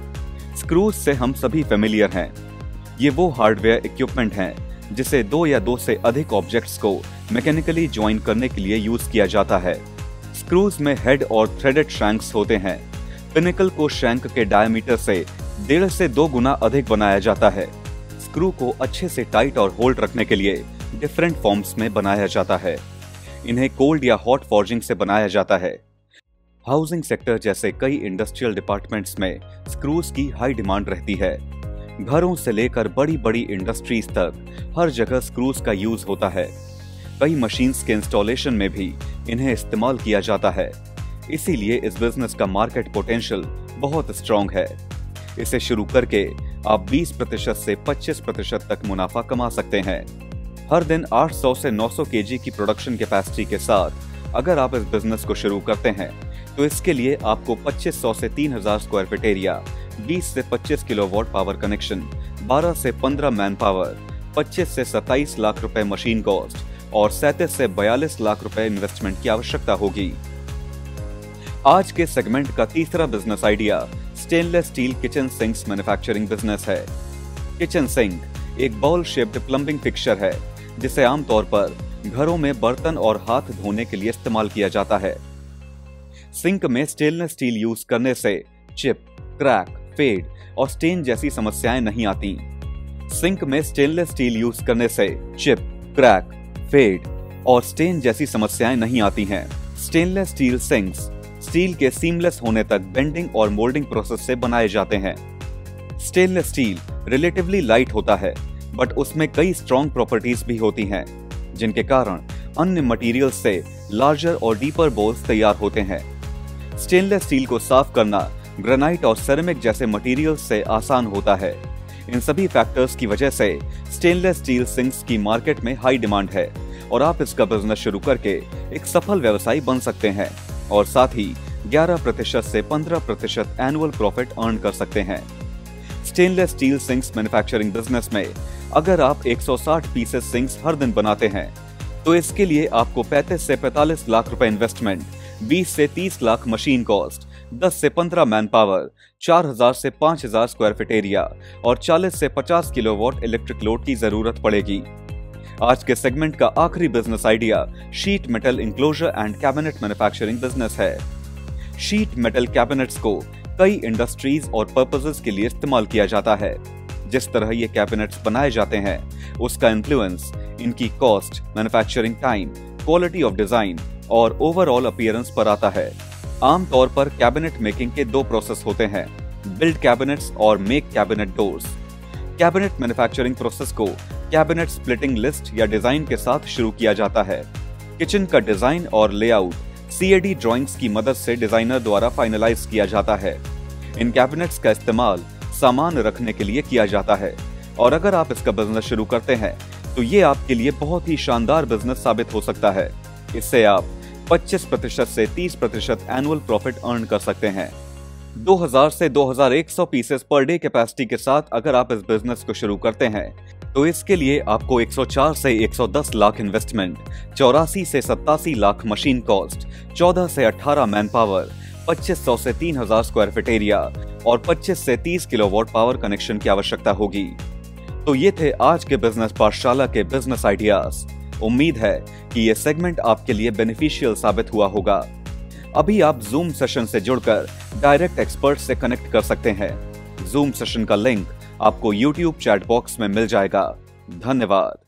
स्क्रूज से हम सभी फेमिलियर हैं। ये वो हार्डवेयर इक्विपमेंट हैं जिसे 2 या 2 से अधिक ऑब्जेक्ट्स को मैकेनिकली ज्वाइन करने के लिए यूज किया जाता है। स्क्रूज में हेड और थ्रेडेड शैंक्स होते हैं। पिनिकल को शैंक के डायमीटर से 1.5 से 2 गुना अधिक बनाया जाता है। स्क्रू को अच्छे से टाइट और होल्ड रखने के लिए डिफरेंट फॉर्म्स में बनाया जाता है। इन्हें कोल्ड या हॉट फॉर्जिंग से बनाया जाता है। हाउसिंग सेक्टर जैसे कई इंडस्ट्रियल डिपार्टमेंट्स में स्क्रूज की हाई डिमांड रहती है। घरों से लेकर बड़ी बड़ी इंडस्ट्रीज तक हर जगह स्क्रूज का यूज होता है। कई मशीन्स के इंस्टॉलेशन में भी इन्हें इस्तेमाल किया जाता है। इसीलिए इस बिजनेस का मार्केट पोटेंशियल बहुत स्ट्रॉन्ग है। इसे शुरू करके आप 20% से 25% तक मुनाफा कमा सकते हैं। हर दिन 800 से 900 केजी की प्रोडक्शन कैपेसिटी के साथ अगर आप इस बिजनेस को शुरू करते हैं तो इसके लिए आपको 2500 से 3000 स्क्वायर फीट एरिया, 20 से 25 किलोवाट पावर कनेक्शन, 12 से 15 मैन पावर, 25 से 27 लाख रुपए मशीन कॉस्ट और 37 से 42 लाख रुपए इन्वेस्टमेंट की आवश्यकता होगी। आज के सेगमेंट का तीसरा business idea stainless steel kitchen sinks manufacturing business है। किचन सिंक एक बाउल शेप्ड प्लम्बिंग फिक्सचर है जिसे आमतौर पर घरों में बर्तन और हाथ धोने के लिए इस्तेमाल किया जाता है। सिंक में स्टेनलेस स्टील यूज करने से चिप, क्रैक, फेड और स्टेन जैसी समस्याएं नहीं आती। सिंक में स्टेनलेस स्टील यूज करने से चिप, क्रैक, फेड और स्टेन जैसी समस्याएं नहीं आती हैं। स्टेनलेस स्टील सिंक्स स्टील के सीमलेस होने तक बेंडिंग और मोल्डिंग प्रोसेस से बनाए जाते हैं। स्टेनलेस स्टील रिलेटिवली लाइट होता है, बट उसमें कई स्ट्रॉन्ग प्रॉपर्टीज भी होती हैं, जिनके कारण अन्य मटेरियल से लार्जर और डीपर बोल्स तैयार होते हैं। स्टेनलेस स्टील को साफ करना ग्रेनाइट और सेरेमिक जैसे मटेरियल से आसान होता है। इन सभी फैक्टर्स की वजह से स्टेनलेस स्टील सिंक्स की मार्केट में हाई डिमांड है और आप इसका बिजनेस शुरू करके एक सफल व्यवसायी बन सकते हैं और साथ ही 11% से 15% एनुअल प्रॉफिट अर्न कर सकते हैं। Stainless steel sinks manufacturing business में अगर आप 160 पीसेस सिंक्स हर दिन बनाते हैं तो इसके लिए आपको 35 से 45 लाख रुपए इन्वेस्टमेंट, 20 से 30 लाख मशीन कॉस्ट, 10 से 15 मैन पावर, 4000 से 5000 स्क्वायर फीट एरिया और 40 से 50 किलोवाट इलेक्ट्रिक लोड की जरूरत पड़ेगी। आज के सेगमेंट का आखिरी business idea sheet metal enclosure and cabinet manufacturing business है। शीट मेटल कैबिनेट्स को कई इंडस्ट्रीज और पर्पसेस के लिए इस्तेमाल किया जाता है। जिस तरह ये कैबिनेट्स बनाए जाते हैं उसका इन्फ्लुएंस इनकी cost, manufacturing time, quality of design और ओवरऑल अपीयरेंस पर आता है। आमतौर पर कैबिनेट मेकिंग के दो प्रोसेस होते हैं, बिल्ड कैबिनेट्स और make cabinet doors. Cabinet manufacturing process को कैबिनेट स्प्लिटिंग लिस्ट या डिजाइन के साथ शुरू किया जाता है। किचन का डिजाइन और लेआउट CAD ड्राइंग्स की मदद से डिजाइनर द्वारा फाइनलाइज किया जाता है। इन कैबिनेट्स का इस्तेमाल सामान रखने के लिए किया जाता है और अगर आप इसका बिजनेस शुरू करते हैं तो ये आपके लिए बहुत ही शानदार बिजनेस साबित हो सकता है। इससे आप 25% से 30% एनुअल प्रॉफिट अर्न कर सकते हैं। 2000 से 2100 पीसेस पर डे कैपेसिटी के साथ अगर आप इस बिजनेस को शुरू करते हैं तो इसके लिए आपको 104 से 110 लाख इन्वेस्टमेंट, 84 से 87 लाख मशीन कॉस्ट, 14 से 18 मैन पावर, 2500 से 3000 स्क्वायर फीट एरिया और 25 से 30 किलोवाट पावर कनेक्शन की आवश्यकता होगी। तो ये थे आज के बिजनेस पाठशाला के बिजनेस आइडियाज। उम्मीद है कि ये सेगमेंट आपके लिए बेनिफिशियल साबित हुआ होगा। अभी आप जूम सेशन से जुड़कर डायरेक्ट एक्सपर्ट से कनेक्ट कर सकते हैं। जूम सेशन का लिंक आपको YouTube चैट बॉक्स में मिल जाएगा। धन्यवाद।